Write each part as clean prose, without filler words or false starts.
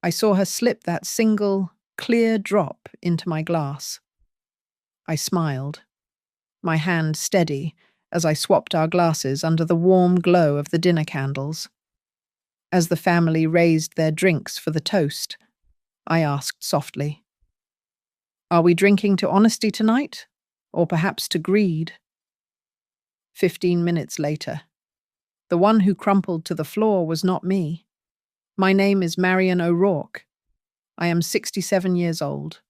I saw her slip that single, clear drop into my glass. I smiled, my hand steady as I swapped our glasses under the warm glow of the dinner candles. As the family raised their drinks for the toast, I asked softly, "Are we drinking to honesty tonight, or perhaps to greed?" 15 minutes later, the one who crumpled to the floor was not me. My name is Marion O'Rourke. I am 67 years old,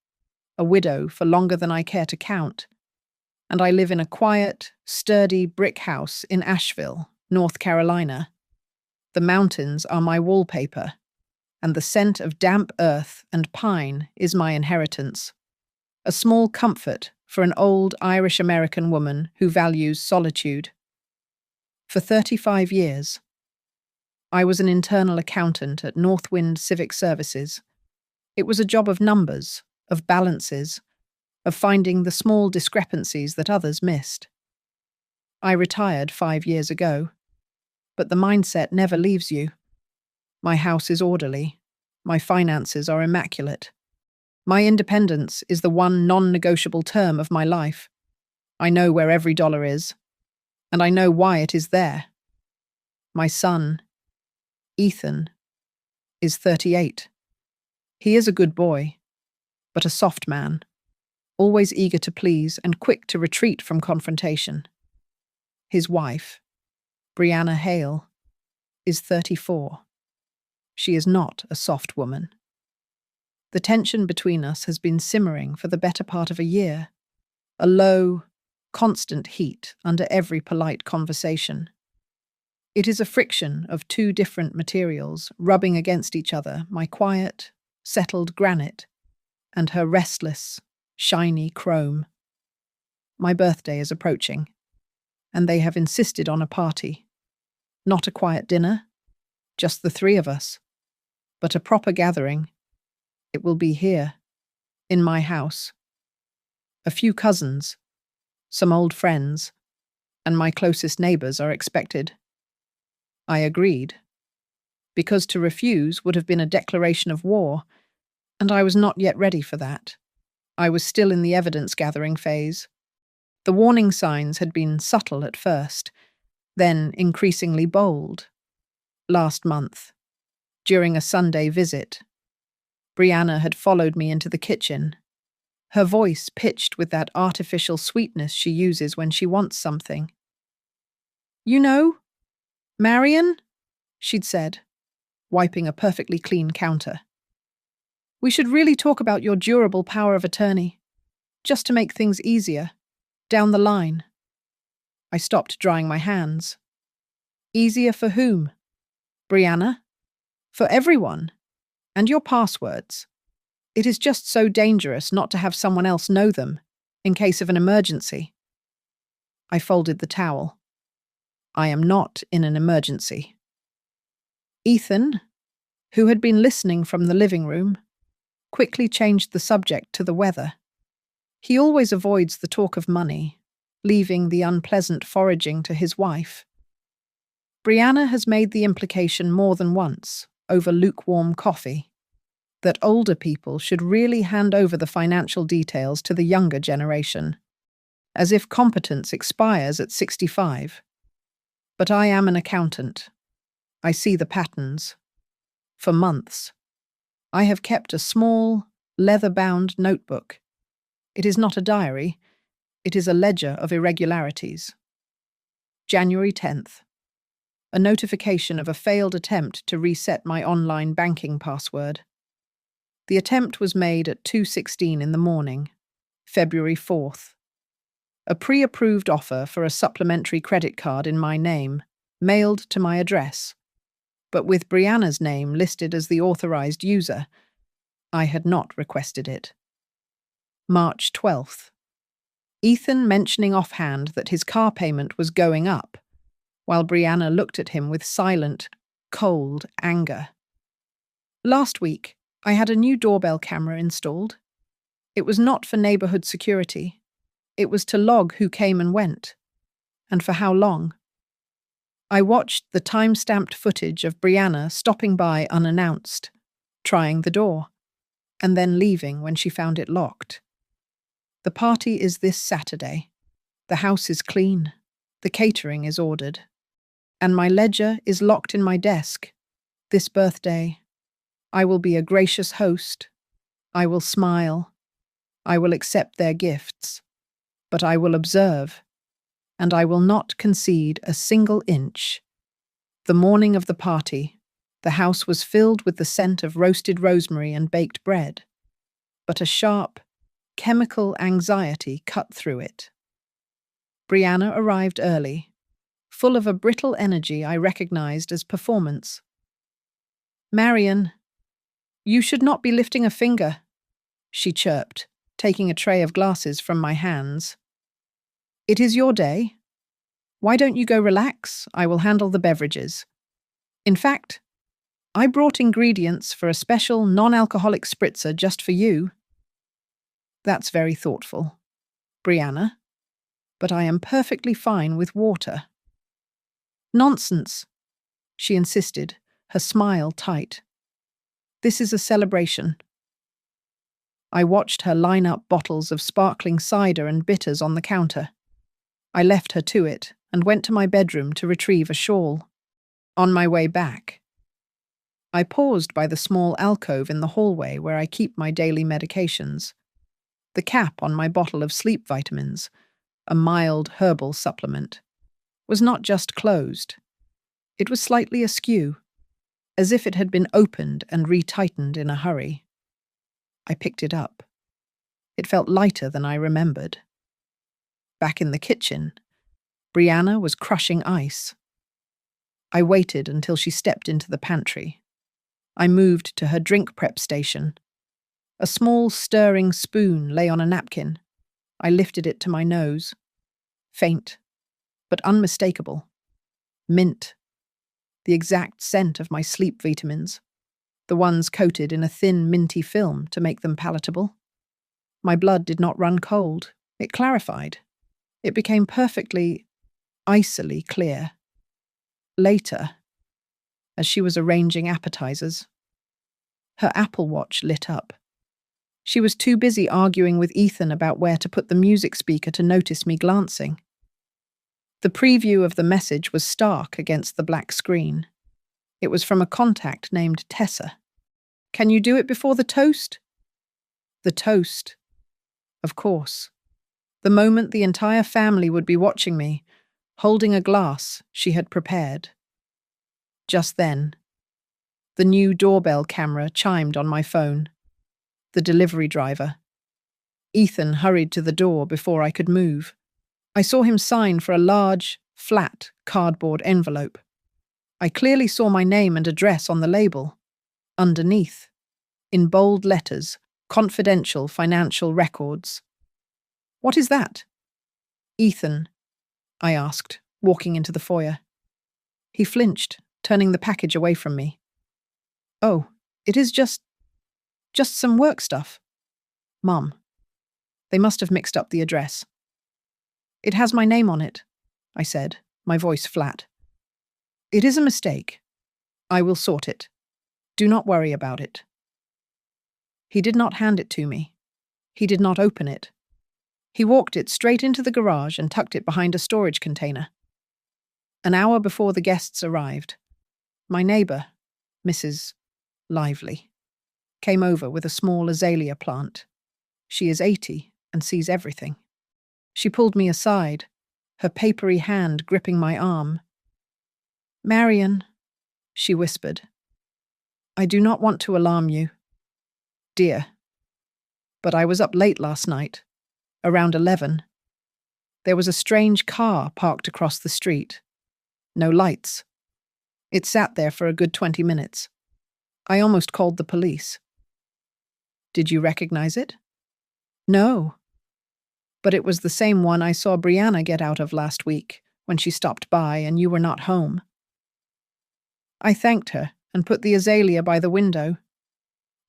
a widow for longer than I care to count, and I live in a quiet, sturdy brick house in Asheville, North Carolina. The mountains are my wallpaper, and the scent of damp earth and pine is my inheritance. A small comfort for an old Irish-American woman who values solitude. For 35 years, I was an internal accountant at Northwind Civic Services. It was a job of numbers, of balances, of finding the small discrepancies that others missed. I retired 5 years ago, but the mindset never leaves you. My house is orderly. My finances are immaculate. My independence is the one non-negotiable term of my life. I know where every dollar is, and I know why it is there. My son, Ethan, is 38. He is a good boy, but a soft man, always eager to please and quick to retreat from confrontation. His wife, Brianna Hale, is 34. She is not a soft woman. The tension between us has been simmering for the better part of a year, a low, constant heat under every polite conversation. It is a friction of two different materials rubbing against each other, my quiet, settled granite, and her restless, shiny chrome. My birthday is approaching, and they have insisted on a party. Not a quiet dinner, just the three of us, but a proper gathering. It will be here, in my house. A few cousins, some old friends, and my closest neighbours are expected. I agreed, because to refuse would have been a declaration of war, and I was not yet ready for that. I was still in the evidence-gathering phase. The warning signs had been subtle at first, then increasingly bold. Last month, during a Sunday visit, Brianna had followed me into the kitchen, her voice pitched with that artificial sweetness she uses when she wants something. "You know, Marion," she'd said, wiping a perfectly clean counter, "we should really talk about your durable power of attorney, just to make things easier, down the line." I stopped drying my hands. Easier for whom? Brianna? For everyone. And your passwords. It is just so dangerous not to have someone else know them, in case of an emergency. I folded the towel. I am not in an emergency. Ethan, who had been listening from the living room, quickly changed the subject to the weather. He always avoids the talk of money, leaving the unpleasant foraging to his wife. Brianna has made the implication more than once, over lukewarm coffee, that older people should really hand over the financial details to the younger generation, as if competence expires at 65. But I am an accountant. I see the patterns. For months, I have kept a small, leather-bound notebook. It is not a diary. It is a ledger of irregularities. January 10th. A notification of a failed attempt to reset my online banking password. The attempt was made at 2:16 in the morning, February 4th. A pre-approved offer for a supplementary credit card in my name, mailed to my address, but with Brianna's name listed as the authorized user. I had not requested it. March 12th. Ethan mentioning offhand that his car payment was going up, while Brianna looked at him with silent, cold anger. Last week, I had a new doorbell camera installed. It was not for neighborhood security. It was to log who came and went, and for how long. I watched the time-stamped footage of Brianna stopping by unannounced, trying the door, and then leaving when she found it locked. The party is this Saturday. The house is clean. The catering is ordered. And my ledger is locked in my desk. This birthday, I will be a gracious host. I will smile. I will accept their gifts. But I will observe, and I will not concede a single inch. The morning of the party, the house was filled with the scent of roasted rosemary and baked bread, but a sharp, chemical anxiety cut through it. Brianna arrived early, full of a brittle energy I recognized as performance. "Marian, you should not be lifting a finger," she chirped, taking a tray of glasses from my hands. "It is your day. Why don't you go relax? I will handle the beverages. In fact, I brought ingredients for a special non-alcoholic spritzer just for you." "That's very thoughtful, Brianna, but I am perfectly fine with water." "Nonsense," she insisted, her smile tight. "This is a celebration." I watched her line up bottles of sparkling cider and bitters on the counter. I left her to it and went to my bedroom to retrieve a shawl. On my way back, I paused by the small alcove in the hallway where I keep my daily medications. The cap on my bottle of sleep vitamins, a mild herbal supplement, was not just closed. It was slightly askew, as if it had been opened and retightened in a hurry. I picked it up. It felt lighter than I remembered. Back in the kitchen, Brianna was crushing ice. I waited until she stepped into the pantry. I moved to her drink prep station. A small stirring spoon lay on a napkin. I lifted it to my nose. Faint, but unmistakable. Mint. The exact scent of my sleep vitamins. The ones coated in a thin, minty film to make them palatable. My blood did not run cold. It clarified. It became perfectly, icily clear. Later, as she was arranging appetizers, her Apple Watch lit up. She was too busy arguing with Ethan about where to put the music speaker to notice me glancing. The preview of the message was stark against the black screen. It was from a contact named Tessa. "Can you do it before the toast?" The toast. Of course. The moment the entire family would be watching me, holding a glass she had prepared. Just then, the new doorbell camera chimed on my phone. The delivery driver. Ethan hurried to the door before I could move. I saw him sign for a large, flat cardboard envelope. I clearly saw my name and address on the label. Underneath, in bold letters, confidential financial records. "What is that?" "Ethan," I asked, walking into the foyer. He flinched, turning the package away from me. "Oh, it is just some work stuff." "Mom, they must have mixed up the address." "It has my name on it," I said, my voice flat. "It is a mistake. I will sort it. Do not worry about it." He did not hand it to me. He did not open it. He walked it straight into the garage and tucked it behind a storage container. An hour before the guests arrived, my neighbor, Mrs. Lively, came over with a small azalea plant. She is 80 and sees everything. She pulled me aside, her papery hand gripping my arm. "Marian," she whispered, "I do not want to alarm you, dear, but I was up late last night, around 11. There was a strange car parked across the street. No lights. It sat there for a good 20 minutes. I almost called the police." "Did you recognize it?" "No. But it was the same one I saw Brianna get out of last week when she stopped by and you were not home." I thanked her and put the azalea by the window.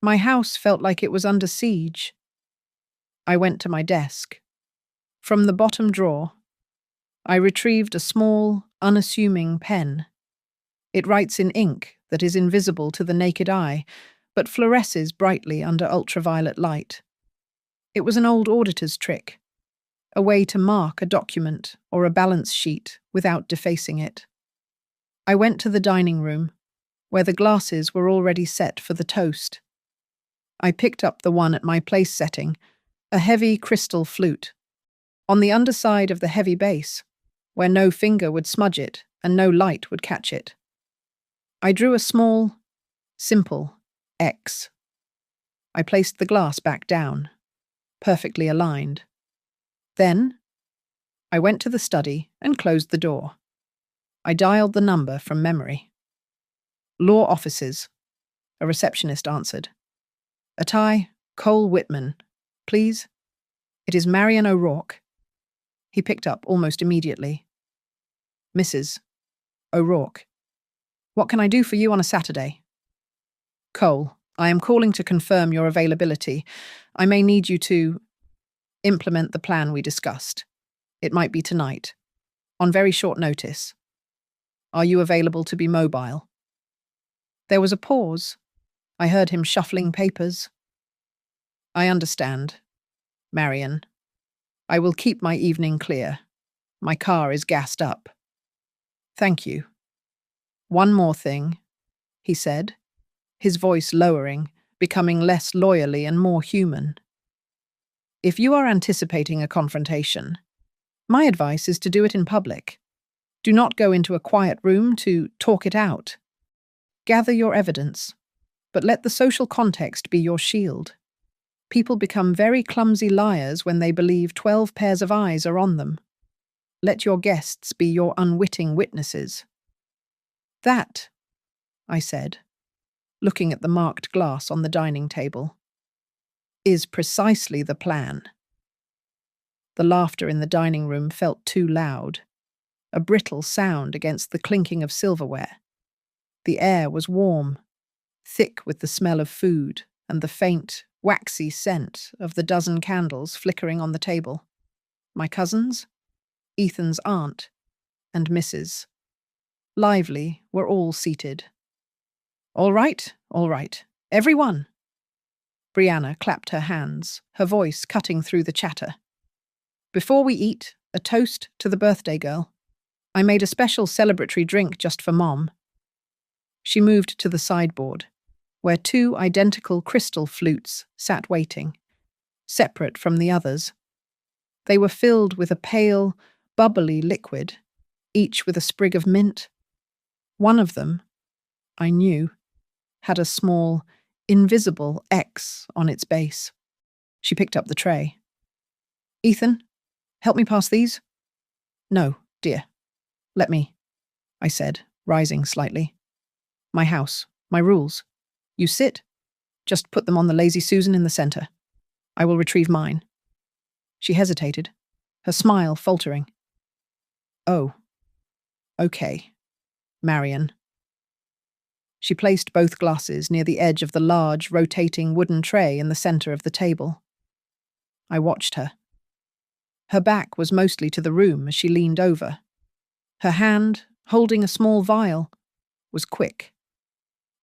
My house felt like it was under siege. I went to my desk. From the bottom drawer, I retrieved a small, unassuming pen. It writes in ink that is invisible to the naked eye, but fluoresces brightly under ultraviolet light. It was an old auditor's trick, a way to mark a document or a balance sheet without defacing it. I went to the dining room, where the glasses were already set for the toast. I picked up the one at my place setting, a heavy crystal flute. On the underside of the heavy base, where no finger would smudge it and no light would catch it, I drew a small, simple X. I placed the glass back down, perfectly aligned. Then, I went to the study and closed the door. I dialed the number from memory. Law offices, a receptionist answered. Attai, Cole Whitman, please. It is Marian O'Rourke. He picked up almost immediately. Mrs. O'Rourke. What can I do for you on a Saturday? Cole, I am calling to confirm your availability. I may need you to implement the plan we discussed. It might be tonight, on very short notice. Are you available to be mobile? There was a pause. I heard him shuffling papers. I understand, Marian. I will keep my evening clear. My car is gassed up. Thank you. One more thing, he said, his voice lowering, becoming less lawyerly and more human. If you are anticipating a confrontation, my advice is to do it in public. Do not go into a quiet room to talk it out. Gather your evidence, but let the social context be your shield. People become very clumsy liars when they believe 12 pairs of eyes are on them. Let your guests be your unwitting witnesses. That, I said, looking at the marked glass on the dining table, is precisely the plan. The laughter in the dining room felt too loud, a brittle sound against the clinking of silverware. The air was warm, thick with the smell of food and the faint, waxy scent of the dozen candles flickering on the table. My cousins, Ethan's aunt, and Mrs. Lively were all seated. All right, everyone. Brianna clapped her hands, her voice cutting through the chatter. Before we eat, a toast to the birthday girl. I made a special celebratory drink just for Mom. She moved to the sideboard, where 2 identical crystal flutes sat waiting, separate from the others. They were filled with a pale, bubbly liquid, each with a sprig of mint. One of them, I knew, had a small, invisible X on its base. She picked up the tray. Ethan, help me pass these? No, dear. Let me, I said, rising slightly. My house, my rules. You sit. Just put them on the Lazy Susan in the center. I will retrieve mine. She hesitated, her smile faltering. Oh, okay, Marian. She placed both glasses near the edge of the large, rotating wooden tray in the center of the table. I watched her. Her back was mostly to the room as she leaned over. Her hand, holding a small vial, was quick.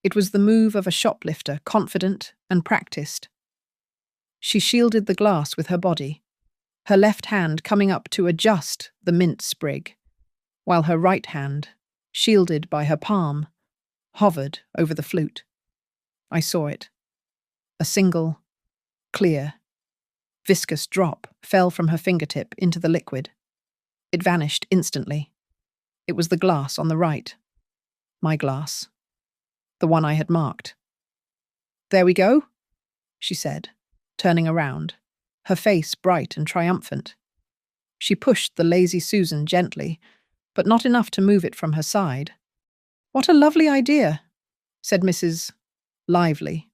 It was the move of a shoplifter, confident and practiced. She shielded the glass with her body, her left hand coming up to adjust the mint sprig, while her right hand, shielded by her palm, hovered over the flute. I saw it. A single, clear, viscous drop fell from her fingertip into the liquid. It vanished instantly. It was the glass on the right. My glass. The one I had marked. There we go, she said, turning around, her face bright and triumphant. She pushed the Lazy Susan gently, but not enough to move it from her side. What a lovely idea, said Mrs. Lively.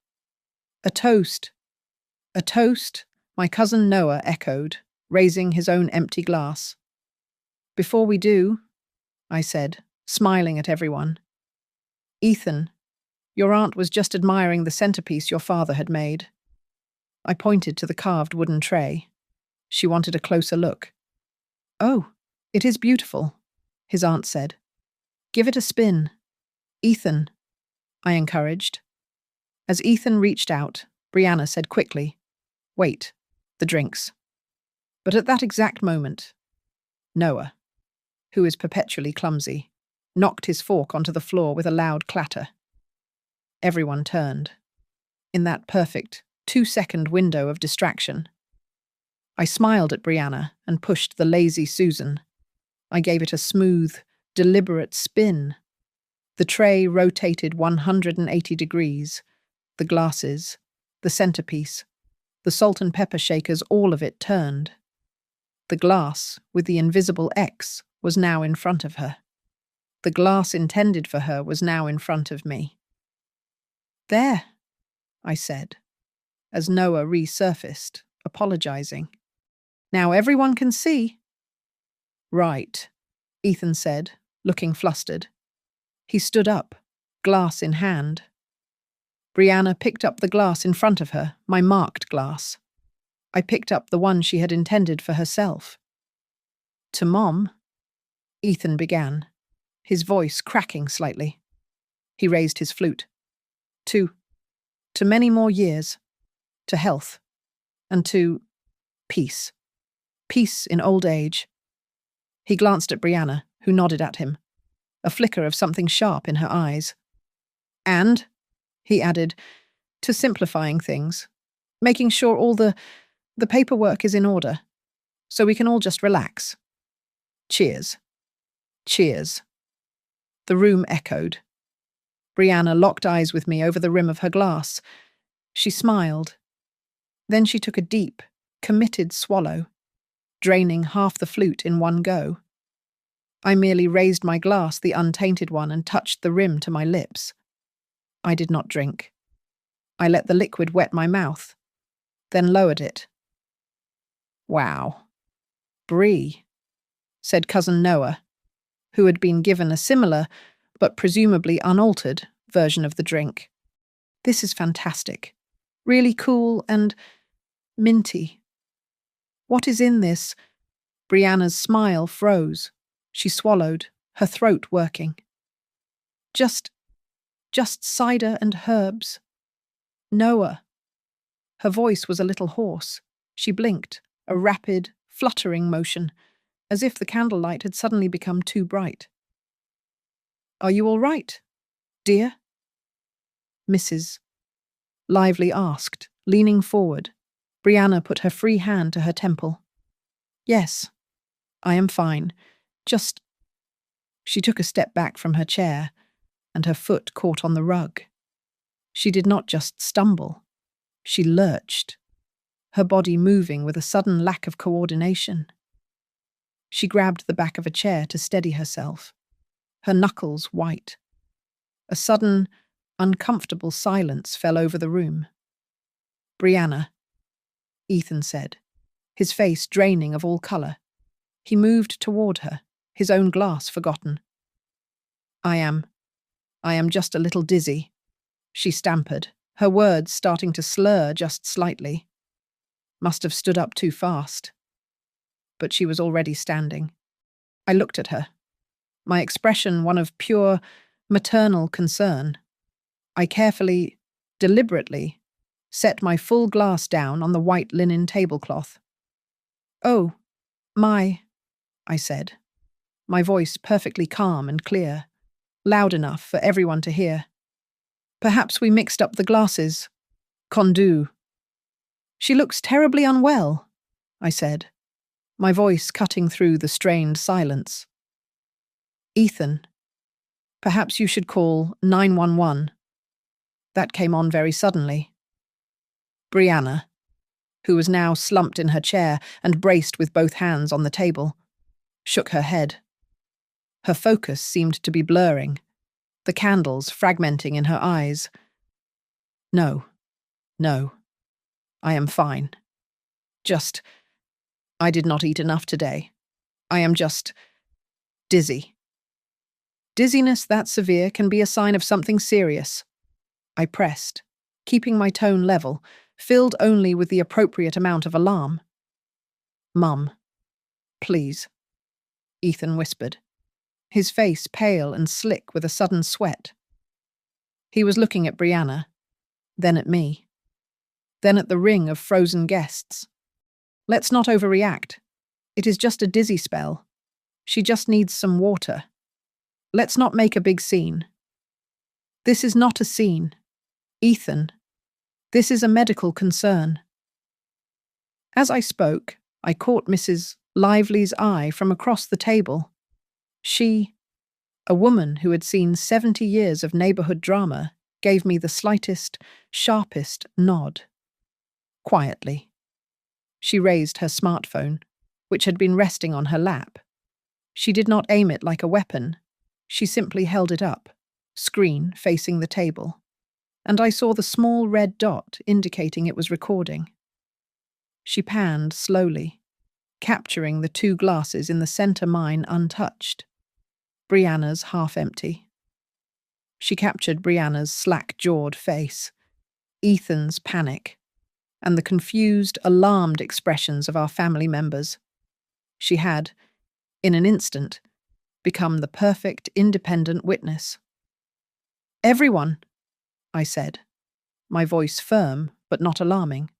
A toast. A toast, my cousin Noah echoed, raising his own empty glass. Before we do, I said, smiling at everyone. Ethan, your aunt was just admiring the centerpiece your father had made. I pointed to the carved wooden tray. She wanted a closer look. Oh, it is beautiful, his aunt said. Give it a spin. Ethan, I encouraged. As Ethan reached out, Brianna said quickly, "Wait, the drinks." But at that exact moment, Noah, who is perpetually clumsy, knocked his fork onto the floor with a loud clatter. Everyone turned. In that perfect 2-second window of distraction, I smiled at Brianna and pushed the lazy Susan. I gave it a smooth, deliberate spin. The tray rotated 180 degrees. The glasses, the centerpiece, the salt and pepper shakers, all of it turned. The glass, with the invisible X, was now in front of her. The glass intended for her was now in front of me. "There," I said, as Noah resurfaced, apologizing. "Now everyone can see." "Right," Ethan said, looking flustered. He stood up, glass in hand. Brianna picked up the glass in front of her, my marked glass. I picked up the one she had intended for herself. "To Mom," Ethan began, his voice cracking slightly. He raised his flute. To many more years, to health, and to peace. Peace in old age." He glanced at Brianna, who nodded at him, a flicker of something sharp in her eyes. "And," he added, "to simplifying things, making sure all the paperwork is in order, so we can all just relax. Cheers." Cheers. The room echoed. Brianna locked eyes with me over the rim of her glass. She smiled. Then she took a deep, committed swallow, draining half the flute in one go. I merely raised my glass, the untainted one, and touched the rim to my lips. I did not drink. I let the liquid wet my mouth, then lowered it. "Wow. Brie," said Cousin Noah, who had been given a similar, but presumably unaltered, version of the drink. "This is fantastic. Really cool and minty. What is in this?" Brianna's smile froze. She swallowed, her throat working. Just cider and herbs." "Noah." Her voice was a little hoarse. She blinked, a rapid, fluttering motion, as if the candlelight had suddenly become too bright. "Are you all right, dear?" Mrs. Lively asked, leaning forward. Brianna put her free hand to her temple. "Yes, I am fine. Just—" She took a step back from her chair, and her foot caught on the rug. She did not just stumble. She lurched, her body moving with a sudden lack of coordination. She grabbed the back of a chair to steady herself, her knuckles white. A sudden, uncomfortable silence fell over the room. "Brianna," Ethan said, his face draining of all colour. He moved toward her, his own glass forgotten. I am just a little dizzy," she stammered, her words starting to slur just slightly. Must have stood up too fast. But she was already standing. I looked at her, my expression one of pure, maternal concern. I carefully, deliberately, set my full glass down on the white linen tablecloth. "Oh, I said, my voice perfectly calm and clear, loud enough for everyone to hear. "Perhaps we mixed up the glasses. Condu." "She looks terribly unwell," I said, my voice cutting through the strained silence. "Ethan, perhaps you should call 911. That came on very suddenly. Brianna, who was now slumped in her chair and braced with both hands on the table, shook her head. Her focus seemed to be blurring, the candles fragmenting in her eyes. No, I am fine. I did not eat enough today. I am just dizzy. Dizziness that severe can be a sign of something serious. I pressed, keeping my tone level, filled only with the appropriate amount of alarm. "Mum, please," Ethan whispered, his face pale and slick with a sudden sweat. He was looking at Brianna, then at me, then at the ring of frozen guests. Let's not overreact. It is just a dizzy spell. She just needs some water. Let's not make a big scene. This is not a scene. Ethan, this is a medical concern. As I spoke, I caught Mrs. Lively's eye from across the table. She, a woman who had seen 70 years of neighborhood drama, gave me the slightest, sharpest nod. Quietly. She raised her smartphone, which had been resting on her lap. She did not aim it like a weapon. She simply held it up, screen facing the table, and I saw the small red dot indicating it was recording. She panned slowly, capturing the 2 glasses in the center mine untouched. Brianna's half empty. She captured Brianna's slack-jawed face, Ethan's panic, and the confused, alarmed expressions of our family members. She had, in an instant, become the perfect independent witness. "Everyone," I said, my voice firm but not alarming.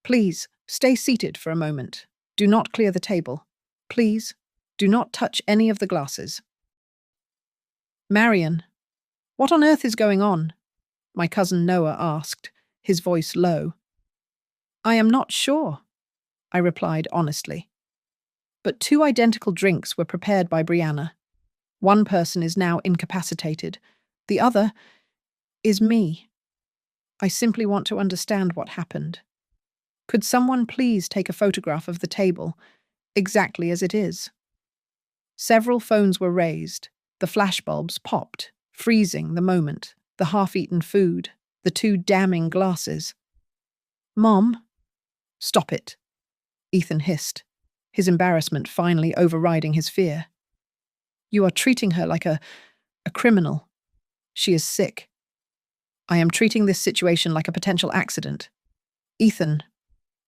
"Please, stay seated for a moment. Do not clear the table. Please, do not touch any of the glasses." "Marion, what on earth is going on?" my cousin Noah asked, his voice low. "I am not sure," I replied honestly. "But 2 identical drinks were prepared by Brianna. One person is now incapacitated. The other is me. I simply want to understand what happened. Could someone please take a photograph of the table, exactly as it is?" Several phones were raised. The flashbulbs popped, freezing the moment, the half-eaten food, the 2 damning glasses. "Mom?" "Stop it," Ethan hissed, his embarrassment finally overriding his fear. "You are treating her like a criminal. She is sick. I am treating this situation like a potential accident." "Ethan,"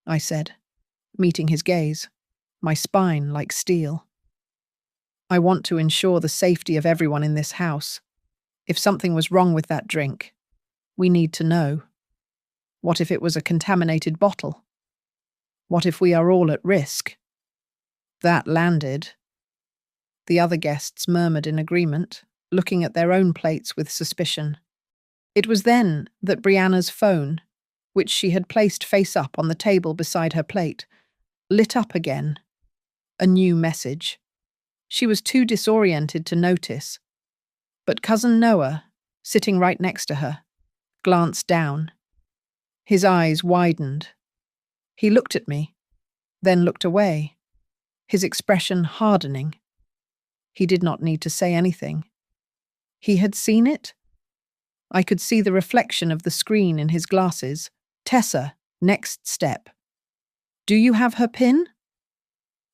I said, meeting his gaze, my spine like steel. "I want to ensure the safety of everyone in this house. If something was wrong with that drink, we need to know. What if it was a contaminated bottle? What if we are all at risk?" That landed. The other guests murmured in agreement, looking at their own plates with suspicion. It was then that Brianna's phone, which she had placed face up on the table beside her plate, lit up again. A new message. She was too disoriented to notice, but Cousin Noah, sitting right next to her, glanced down. His eyes widened. He looked at me, then looked away, his expression hardening. He did not need to say anything. He had seen it. I could see the reflection of the screen in his glasses. "Tessa, next step. Do you have her PIN?"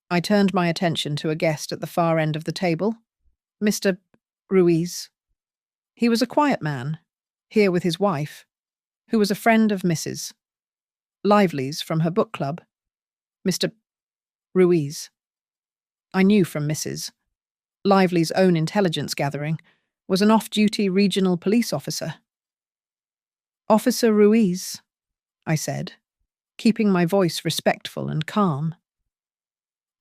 I turned my attention to a guest at the far end of the table, Mr. Ruiz. He was a quiet man, here with his wife, who was a friend of Mrs. Lively's from her book club. Mr. Ruiz, I knew from Mrs. Lively's own intelligence gathering, was an off-duty regional police officer. "Officer Ruiz," I said, keeping my voice respectful and calm.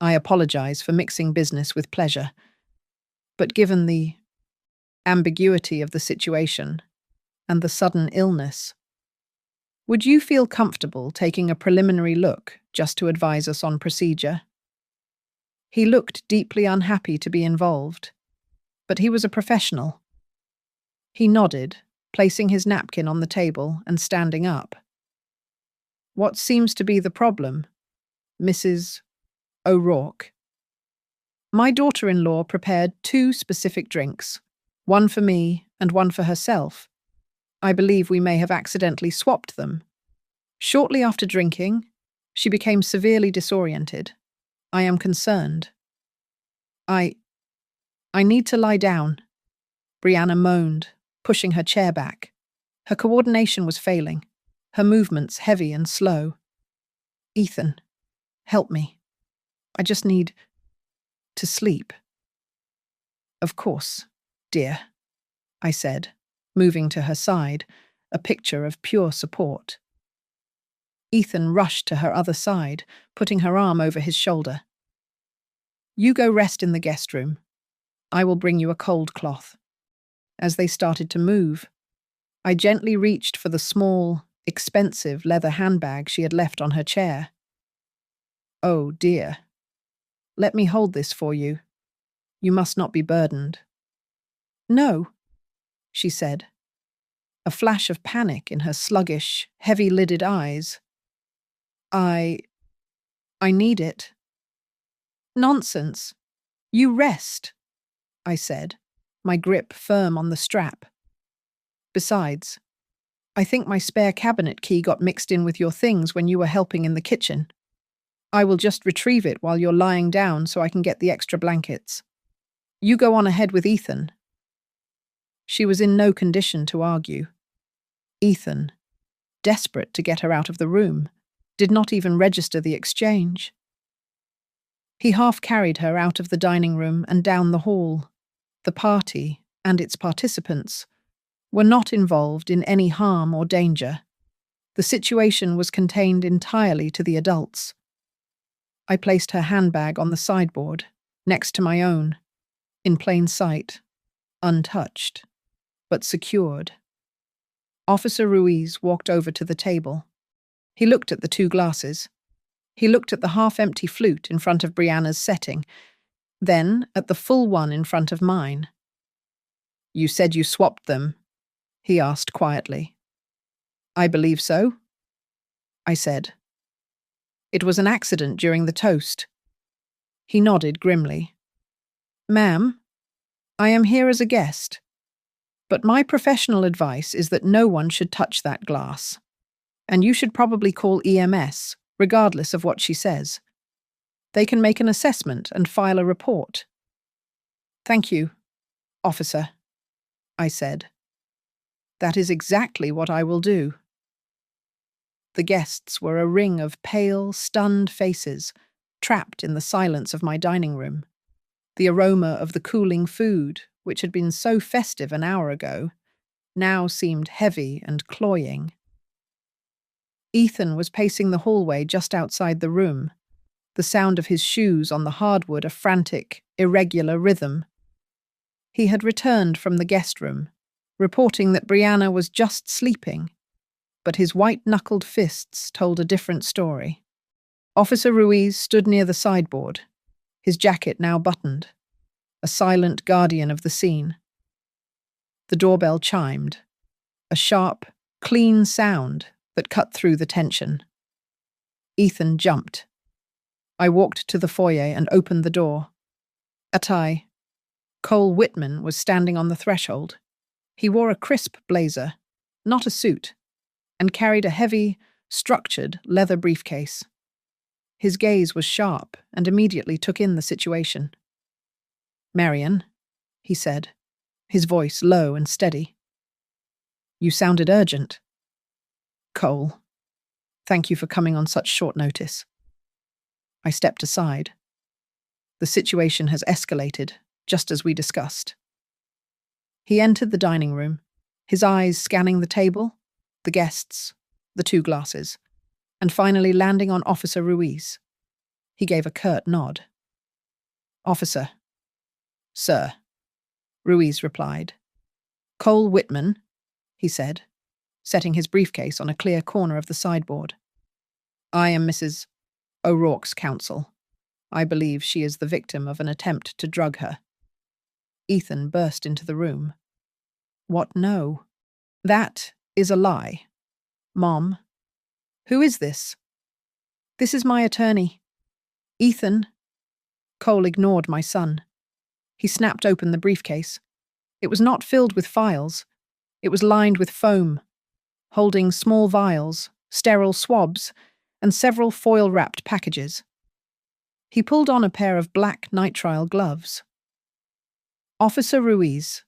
I apologize for mixing business with pleasure, but given the ambiguity of the situation and the sudden illness, would you feel comfortable taking a preliminary look just to advise us on procedure? He looked deeply unhappy to be involved, but he was a professional. He nodded, placing his napkin on the table and standing up. "What seems to be the problem, Mrs. O'Rourke?" "My daughter-in-law prepared 2 specific drinks, one for me and one for herself. I believe we may have accidentally swapped them. Shortly after drinking, she became severely disoriented. I am concerned." I need to lie down," Brianna moaned, pushing her chair back. Her coordination was failing, her movements heavy and slow. "Ethan, help me. I just need to sleep." "Of course, dear," I said, moving to her side, a picture of pure support. Ethan rushed to her other side, putting her arm over his shoulder. "You go rest in the guest room. I will bring you a cold cloth." As they started to move, I gently reached for the small, expensive leather handbag she had left on her chair. "Oh, dear. Let me hold this for you. You must not be burdened." "No," she said, a flash of panic in her sluggish, heavy-lidded eyes. I need it." "Nonsense. You rest," I said, my grip firm on the strap. "Besides, I think my spare cabinet key got mixed in with your things when you were helping in the kitchen. I will just retrieve it while you're lying down so I can get the extra blankets. You go on ahead with Ethan." She was in no condition to argue. Ethan, desperate to get her out of the room, did not even register the exchange. He half carried her out of the dining room and down the hall. The party and its participants were not involved in any harm or danger. The situation was contained entirely to the adults. I placed her handbag on the sideboard, next to my own, in plain sight, untouched, but secured. Officer Ruiz walked over to the table. He looked at the 2 glasses. He looked at the half-empty flute in front of Brianna's setting, then at the full one in front of mine. "You said you swapped them?" he asked quietly. "I believe so," I said. "It was an accident during the toast." He nodded grimly. "Ma'am, I am here as a guest, but my professional advice is that no one should touch that glass. And you should probably call EMS, regardless of what she says. They can make an assessment and file a report." "Thank you, officer," I said. "That is exactly what I will do." The guests were a ring of pale, stunned faces, trapped in the silence of my dining room. The aroma of the cooling food, which had been so festive an hour ago, now seemed heavy and cloying. Ethan was pacing the hallway just outside the room, the sound of his shoes on the hardwood a frantic, irregular rhythm. He had returned from the guest room, reporting that Brianna was just sleeping, but his white-knuckled fists told a different story. Officer Ruiz stood near the sideboard, his jacket now buttoned, a silent guardian of the scene. The doorbell chimed, a sharp, clean sound that cut through the tension. Ethan jumped. I walked to the foyer and opened the door. Atai. Cole Whitman was standing on the threshold. He wore a crisp blazer, not a suit, and carried a heavy, structured leather briefcase. His gaze was sharp and immediately took in the situation. "Marian," he said, his voice low and steady. "You sounded urgent." "Cole, thank you for coming on such short notice." I stepped aside. "The situation has escalated, just as we discussed." He entered the dining room, his eyes scanning the table, the guests, the 2 glasses, and finally landing on Officer Ruiz. He gave a curt nod. "Officer." "Sir," Ruiz replied. "Cole Whitman," he said, setting his briefcase on a clear corner of the sideboard. "I am Mrs. O'Rourke's counsel. I believe she is the victim of an attempt to drug her." Ethan burst into the room. "What, no? That is a lie. Mom, who is this?" "This is my attorney." "Ethan." Cole ignored my son. He snapped open the briefcase. It was not filled with files. It was lined with foam, holding small vials, sterile swabs, and several foil-wrapped packages. He pulled on a pair of black nitrile gloves. "Officer Ruiz,"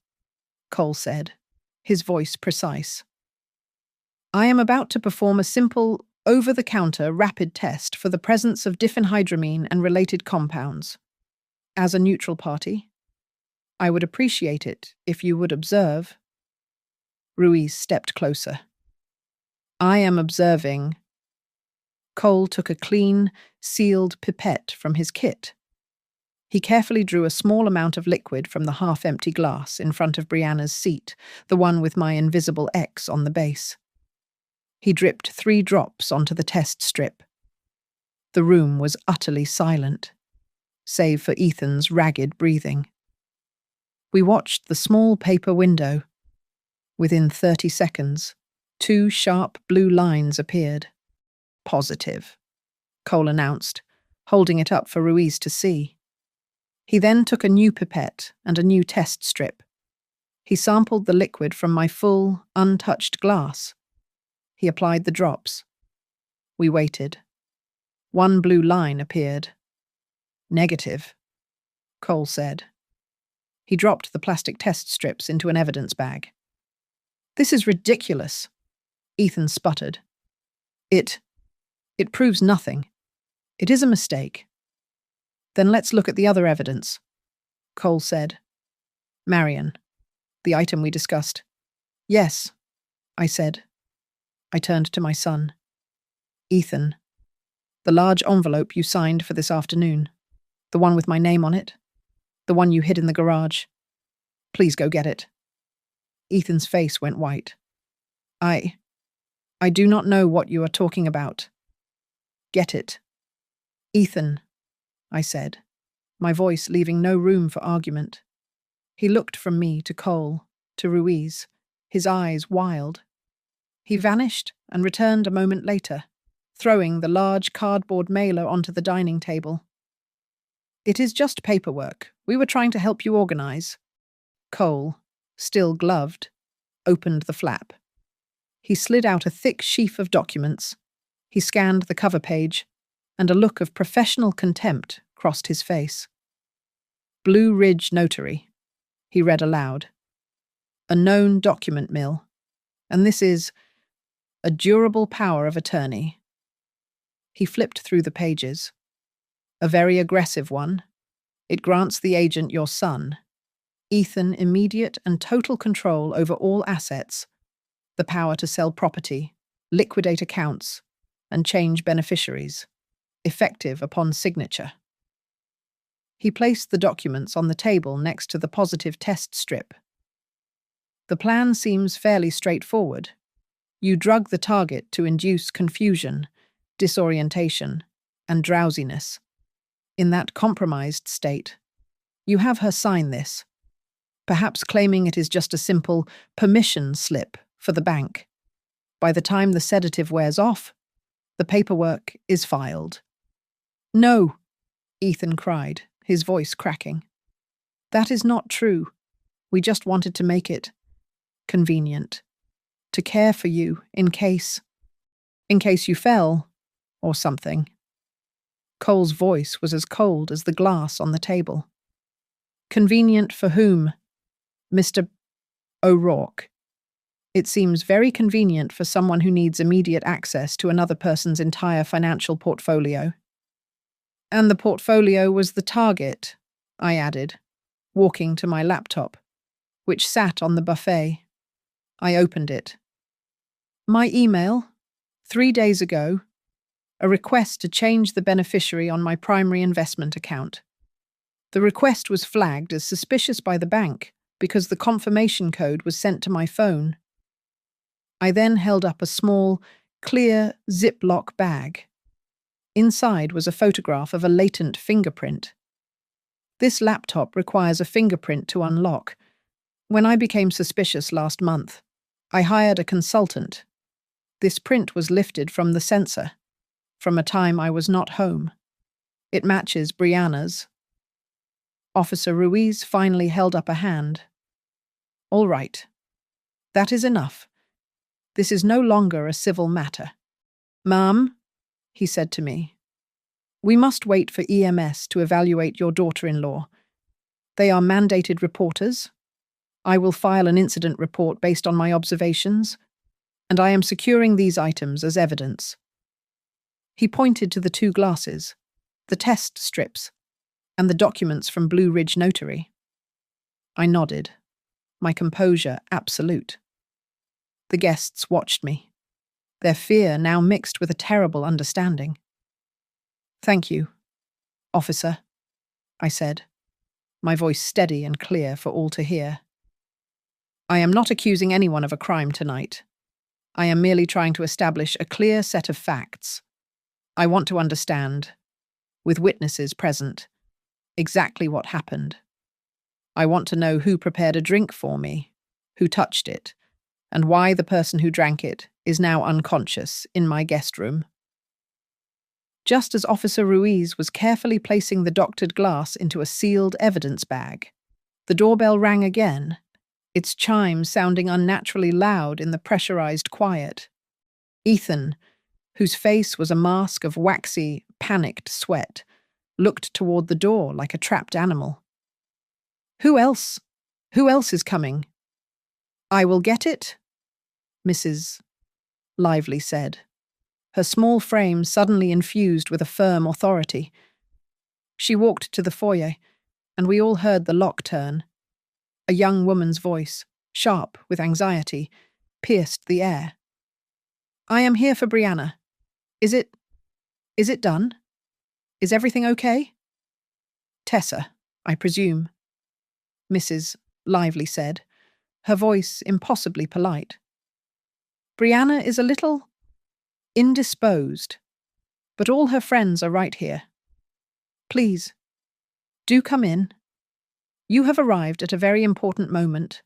Cole said, his voice precise. "I am about to perform a simple, over-the-counter rapid test for the presence of diphenhydramine and related compounds. As a neutral party, I would appreciate it if you would observe." Ruiz stepped closer. I am observing. Cole took a clean, sealed pipette from his kit. He carefully drew a small amount of liquid from the half-empty glass in front of Brianna's seat, the one with my invisible X on the base. He dripped 3 drops onto the test strip. The room was utterly silent, save for Ethan's ragged breathing. We watched the small paper window. Within 30 seconds, 2 sharp blue lines appeared. Positive, Cole announced, holding it up for Ruiz to see. He then took a new pipette and a new test strip. He sampled the liquid from my full, untouched glass. He applied the drops. We waited. 1 blue line appeared. Negative, Cole said. He dropped the plastic test strips into an evidence bag. This is ridiculous, Ethan sputtered. It proves nothing. It is a mistake. Then let's look at the other evidence, Cole said. Marion, the item we discussed. Yes, I said. I turned to my son. Ethan, the large envelope you signed for this afternoon. The one with my name on it. The one you hid in the garage. Please go get it. Ethan's face went white. I do not know what you are talking about. Get it. Ethan, I said, my voice leaving no room for argument. He looked from me to Cole, to Ruiz, his eyes wild. He vanished and returned a moment later, throwing the large cardboard mailer onto the dining table. It is just paperwork. We were trying to help you organize. Cole, still gloved, opened the flap. He slid out a thick sheaf of documents. He scanned the cover page, and a look of professional contempt crossed his face. Blue Ridge Notary, he read aloud. A known document mill, and this is a durable power of attorney. He flipped through the pages. A very aggressive one. It grants the agent your son, Ethan, immediate and total control over all assets, the power to sell property, liquidate accounts, and change beneficiaries, effective upon signature. He placed the documents on the table next to the positive test strip. The plan seems fairly straightforward. You drug the target to induce confusion, disorientation, and drowsiness. In that compromised state, you have her sign this, perhaps claiming it is just a simple permission slip for the bank. By the time the sedative wears off, the paperwork is filed. No, Ethan cried, his voice cracking. That is not true. We just wanted to make it convenient, to care for you in case you fell or something. Cole's voice was as cold as the glass on the table. Convenient for whom? Mr. O'Rourke. It seems very convenient for someone who needs immediate access to another person's entire financial portfolio. And the portfolio was the target, I added, walking to my laptop, which sat on the buffet. I opened it. My email, 3 days ago, a request to change the beneficiary on my primary investment account. The request was flagged as suspicious by the bank because the confirmation code was sent to my phone. I then held up a small, clear Ziploc bag. Inside was a photograph of a latent fingerprint. This laptop requires a fingerprint to unlock. When I became suspicious last month, I hired a consultant. This print was lifted from the sensor, from a time I was not home. It matches Brianna's. Officer Ruiz finally held up a hand. All right. That is enough. This is no longer a civil matter. Ma'am, he said to me, we must wait for EMS to evaluate your daughter-in-law. They are mandated reporters. I will file an incident report based on my observations, and I am securing these items as evidence. He pointed to the 2 glasses, the test strips, and the documents from Blue Ridge Notary. I nodded, my composure absolute. The guests watched me. their fear now mixed with a terrible understanding. "Thank you, officer," I said, my voice steady and clear for all to hear. "I am not accusing anyone of a crime tonight. I am merely trying to establish a clear set of facts. I want to understand, with witnesses present, exactly what happened. I want to know who prepared a drink for me, who touched it, and why the person who drank it is now unconscious in my guest room." Just as Officer Ruiz was carefully placing the doctored glass into a sealed evidence bag, the doorbell rang again, its chime sounding unnaturally loud in the pressurized quiet. Ethan, whose face was a mask of waxy, panicked sweat, looked toward the door like a trapped animal. Who else? Who else is coming?" "I will get it," Mrs. Lively said, her small frame suddenly infused with a firm authority. She walked to the foyer, and we all heard the lock turn. A young woman's voice, sharp with anxiety, pierced the air. "I am here for Brianna. Is it done? Is everything okay?" "Tessa, I presume," Mrs. Lively said, her voice impossibly polite. "Brianna is a little indisposed, but all her friends are right here. Please, do come in. You have arrived at a very important moment."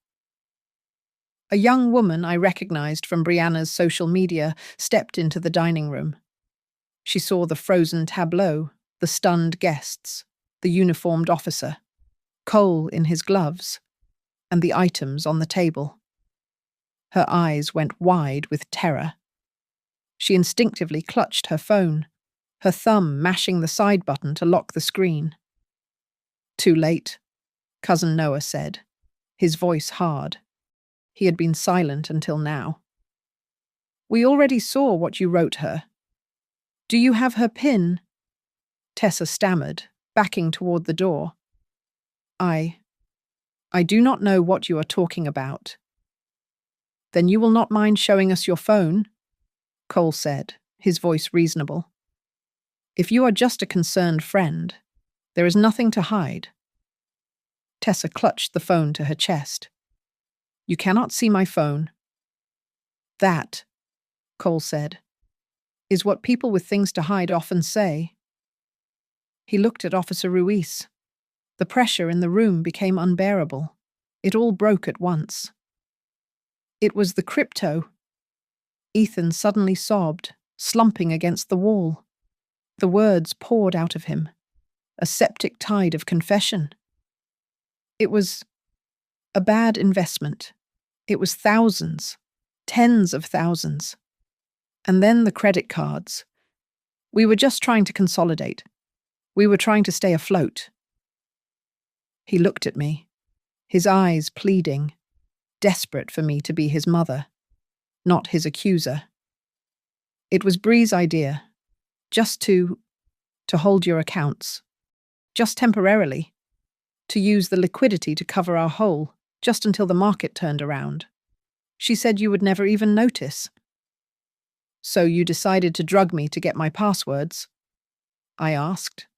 A young woman I recognized from Brianna's social media stepped into the dining room. She saw the frozen tableau, the stunned guests, the uniformed officer, Cole in his gloves, and the items on the table. Her eyes went wide with terror. She instinctively clutched her phone, her thumb mashing the side button to lock the screen. "Too late," Cousin Noah said, his voice hard. He had been silent until now. "We already saw what you wrote her. Do you have her PIN?" Tessa stammered, backing toward the door. I do not know what you are talking about." "Then you will not mind showing us your phone?" Cole said, his voice reasonable. "If you are just a concerned friend, there is nothing to hide." Tessa clutched the phone to her chest. "You cannot see my phone." "That," Cole said, "is what people with things to hide often say." He looked at Officer Ruiz. The pressure in the room became unbearable. It all broke at once. "It was the crypto." Ethan suddenly sobbed, slumping against the wall. The words poured out of him, a septic tide of confession. "It was a bad investment. It was thousands, tens of thousands. And then the credit cards. We were just trying to consolidate. We were trying to stay afloat." He looked at me, his eyes pleading, desperate for me to be his mother, not his accuser. "It was Bree's idea, just to hold your accounts, just temporarily, to use the liquidity to cover our hole, just until the market turned around. She said you would never even notice." "So you decided to drug me to get my passwords?" I asked.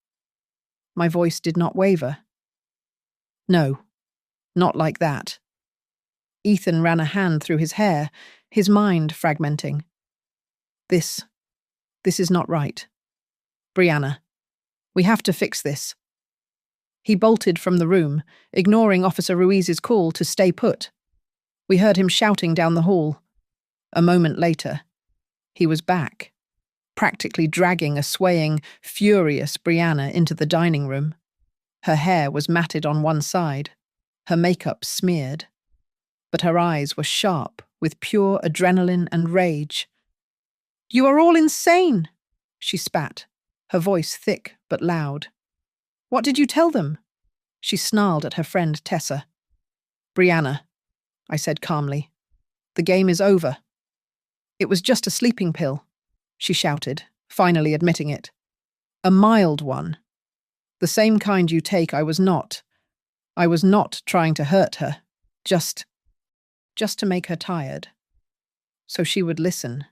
My voice did not waver. "No, not like that." Ethan ran a hand through his hair, his mind fragmenting. This is not right. Brianna, we have to fix this." He bolted from the room, ignoring Officer Ruiz's call to stay put. We heard him shouting down the hall. A moment later, he was back, practically dragging a swaying, furious Brianna into the dining room. Her hair was matted on one side, her makeup smeared, but her eyes were sharp with pure adrenaline and rage. "You are all insane," she spat, her voice thick but loud. "What did you tell them?" She snarled at her friend Tessa. "Brianna," I said calmly, "the game is over." "It was just a sleeping pill," she shouted, finally admitting it. "A mild one. The same kind you take. I was not trying to hurt her, just to make her tired. So she would listen.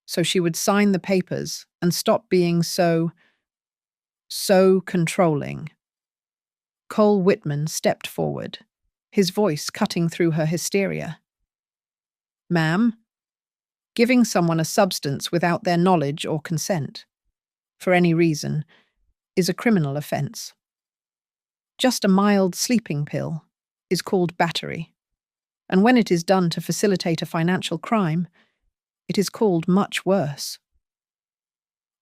so she would sign the papers and stop being so controlling. Cole Whitman stepped forward, his voice cutting through her hysteria. Ma'am, giving someone a substance without their knowledge or consent, for any reason, is a criminal offence. Just a mild sleeping pill is called battery, and when it is done to facilitate a financial crime, it is called much worse.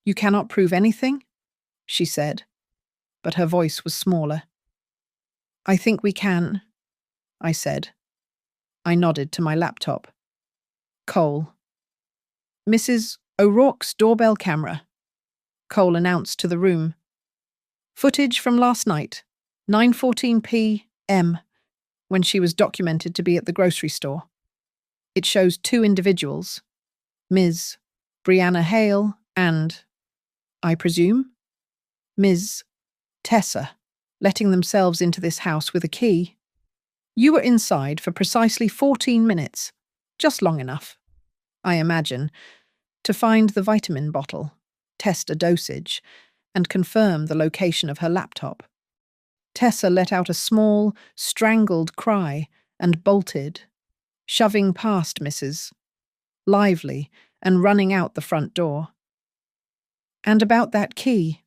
You cannot prove anything? She said, but her voice was smaller. I think we can, I said. I nodded to my laptop. Cole. Mrs. O'Rourke's doorbell camera, Cole announced to the room. Footage from last night, 9:14 p.m., when she was documented to be at the grocery store. It shows two individuals, Ms. Brianna Hale and, I presume, Ms. Tessa, letting themselves into this house with a key. You were inside for precisely 14 minutes, just long enough, I imagine, to find the vitamin bottle, test a dosage, and confirm the location of her laptop. Tessa let out a small, strangled cry and bolted, shoving past Mrs. Lively and running out the front door. And about that key,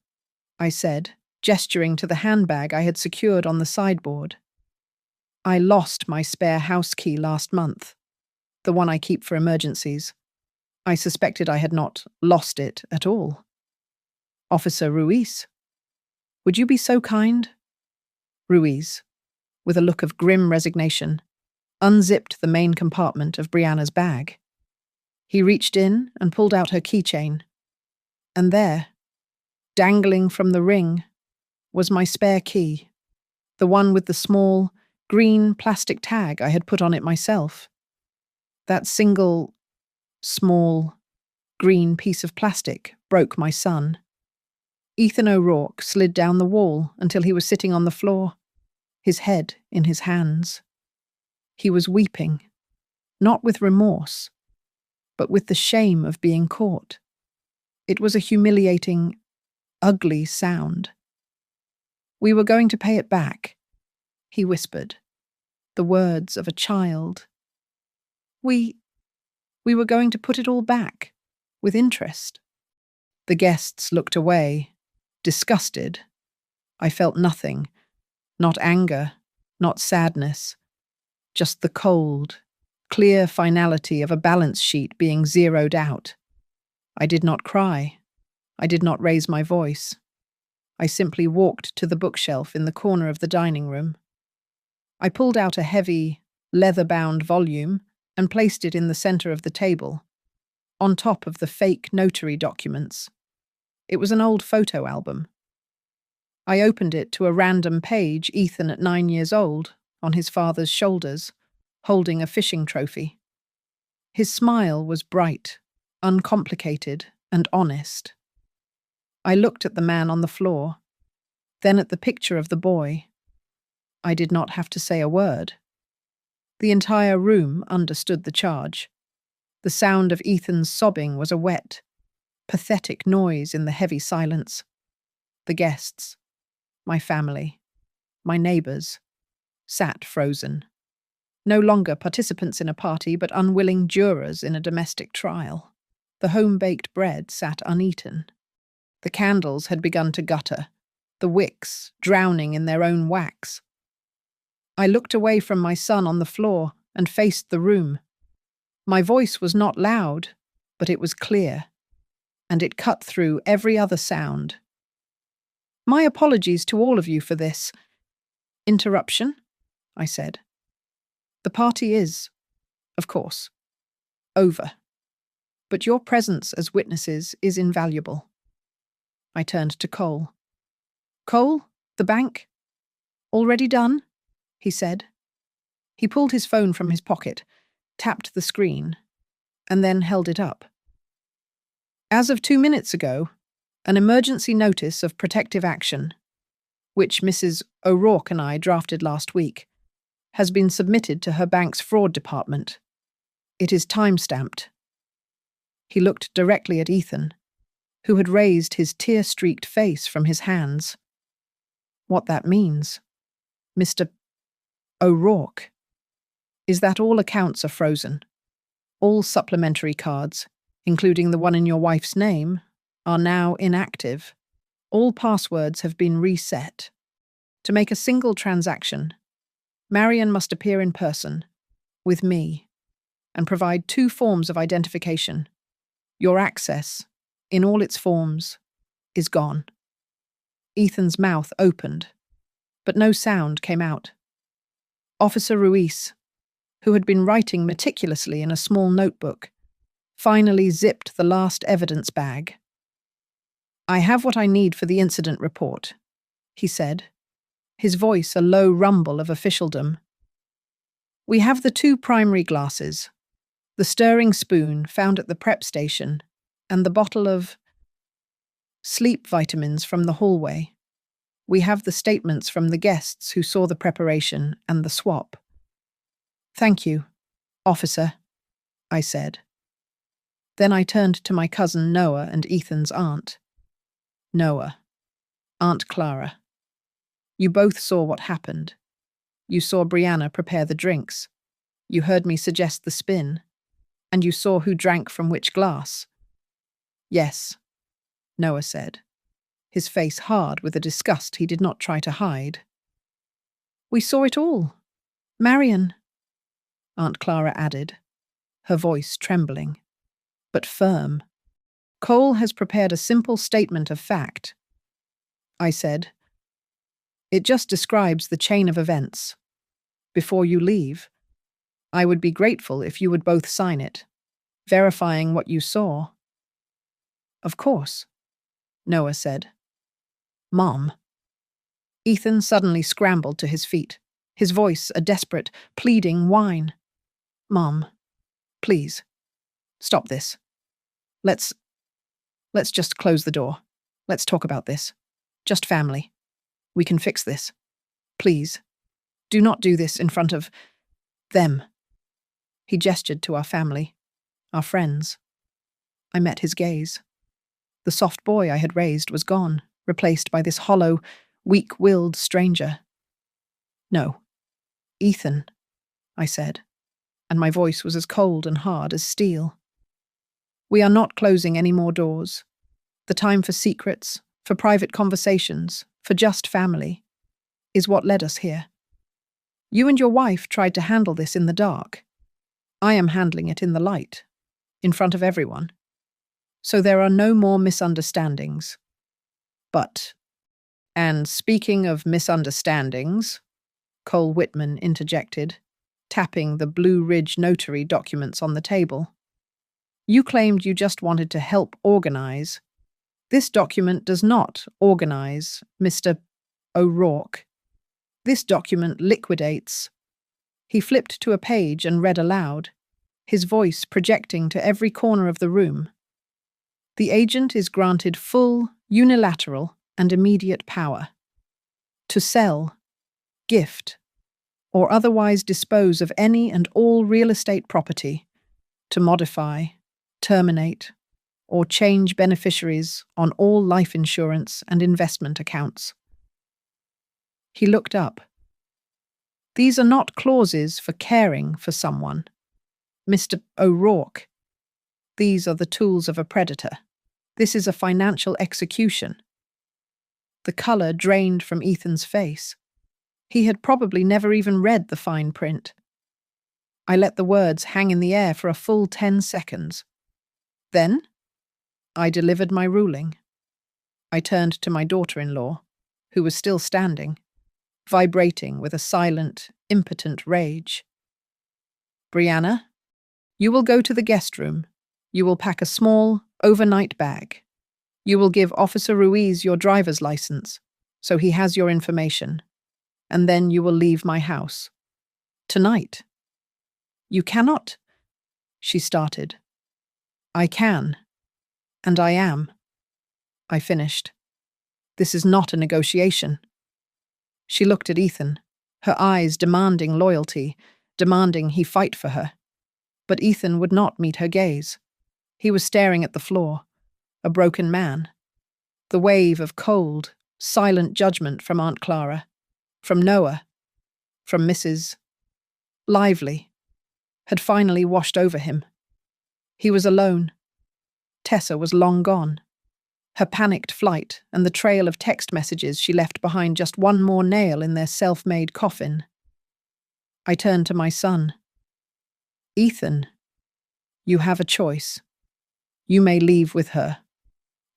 I said, gesturing to the handbag I had secured on the sideboard. I lost my spare house key last month, the one I keep for emergencies. I suspected I had not lost it at all. Officer Ruiz, would you be so kind? Ruiz, with a look of grim resignation, unzipped the main compartment of Brianna's bag. He reached in and pulled out her keychain. And there, dangling from the ring, was my spare key, the one with the small, green plastic tag I had put on it myself. That single, small, green piece of plastic broke my son. Ethan O'Rourke slid down the wall until he was sitting on the floor, his head in his hands. He was weeping, not with remorse, but with the shame of being caught. It was a humiliating, ugly sound. We were going to pay it back, he whispered, the words of a child. We were going to put it all back, with interest. The guests looked away, disgusted. I felt nothing, not anger, not sadness, just the cold, clear finality of a balance sheet being zeroed out. I did not cry. I did not raise my voice. I simply walked to the bookshelf in the corner of the dining room. I pulled out a heavy, leather-bound volume and placed it in the center of the table, on top of the fake notary documents. It was an old photo album. I opened it to a random page, Ethan at 9 years old, on his father's shoulders, holding a fishing trophy. His smile was bright, uncomplicated, and honest. I looked at the man on the floor, then at the picture of the boy. I did not have to say a word. The entire room understood the charge. The sound of Ethan's sobbing was a wet, pathetic noise in the heavy silence. The guests, my family, my neighbors, sat frozen. No longer participants in a party, but unwilling jurors in a domestic trial. The home-baked bread sat uneaten. The candles had begun to gutter, the wicks drowning in their own wax. I looked away from my son on the floor and faced the room. My voice was not loud, but it was clear, and it cut through every other sound. My apologies to all of you for this interruption, I said. The party is, of course, over, but your presence as witnesses is invaluable. I turned to Cole. Cole, the bank? Already done? He said. He pulled his phone from his pocket, tapped the screen, and then held it up. As of 2 minutes ago, an emergency notice of protective action, which Mrs. O'Rourke and I drafted last week, has been submitted to her bank's fraud department. It is time-stamped. He looked directly at Ethan, who had raised his tear-streaked face from his hands. What that means? Mr. O'Rourke. Is that all accounts are frozen? All supplementary cards, including the one in your wife's name, are now inactive. All passwords have been reset. To make a single transaction, Marion must appear in person, with me, and provide 2 forms of identification. Your access, in all its forms, is gone. Ethan's mouth opened, but no sound came out. Officer Ruiz, who had been writing meticulously in a small notebook, finally zipped the last evidence bag. "I have what I need for the incident report," he said, his voice a low rumble of officialdom. "We have the 2 primary glasses, the stirring spoon found at the prep station, and the bottle of sleep vitamins from the hallway. We have the statements from the guests who saw the preparation and the swap." "Thank you, officer," I said. Then I turned to my cousin Noah and Ethan's aunt. "Noah, Aunt Clara, you both saw what happened. You saw Brianna prepare the drinks. You heard me suggest the spin. And you saw who drank from which glass." "Yes," Noah said, his face hard with a disgust he did not try to hide. "We saw it all. Marion," Aunt Clara added, her voice trembling, but firm. "Cole has prepared a simple statement of fact," I said. "It just describes the chain of events. Before you leave, I would be grateful if you would both sign it, verifying what you saw." "Of course," Noah said. "Mom." Ethan suddenly scrambled to his feet, his voice a desperate, pleading whine. "Mom, please, stop this. Let's just close the door. Let's talk about this. Just family. We can fix this. Please, do not do this in front of them." He gestured to our family, our friends. I met his gaze. The soft boy I had raised was gone, replaced by this hollow, weak-willed stranger. "No, Ethan," I said, and my voice was as cold and hard as steel. "We are not closing any more doors. The time for secrets, for private conversations, for just family, is what led us here. You and your wife tried to handle this in the dark. I am handling it in the light, in front of everyone. So there are no more misunderstandings. But, and speaking of misunderstandings," Cole Whitman interjected, tapping the Blue Ridge Notary documents on the table, "you claimed you just wanted to help organize. This document does not organize, Mr. O'Rourke. This document liquidates." He flipped to a page and read aloud, his voice projecting to every corner of the room. "The agent is granted full, unilateral, and immediate power to sell, gift, or otherwise dispose of any and all real estate property, to modify, terminate, or change beneficiaries on all life insurance and investment accounts." He looked up. "These are not clauses for caring for someone, Mr. O'Rourke. These are the tools of a predator. This is a financial execution." The color drained from Ethan's face. He had probably never even read the fine print. I let the words hang in the air for a full 10 seconds. Then, I delivered my ruling. I turned to my daughter-in-law, who was still standing, vibrating with a silent, impotent rage. "Brianna, you will go to the guest room. You will pack a small, overnight bag. You will give Officer Ruiz your driver's license, so he has your information. And then you will leave my house. Tonight." "You cannot," she started. "I can. And I am," I finished. "This is not a negotiation." She looked at Ethan, her eyes demanding loyalty, demanding he fight for her. But Ethan would not meet her gaze. He was staring at the floor, a broken man. The wave of cold, silent judgment from Aunt Clara, from Noah, from Mrs. Lively, had finally washed over him. He was alone. Tessa was long gone. Her panicked flight and the trail of text messages she left behind just one more nail in their self-made coffin. I turned to my son. Ethan, you have a choice. You may leave with her,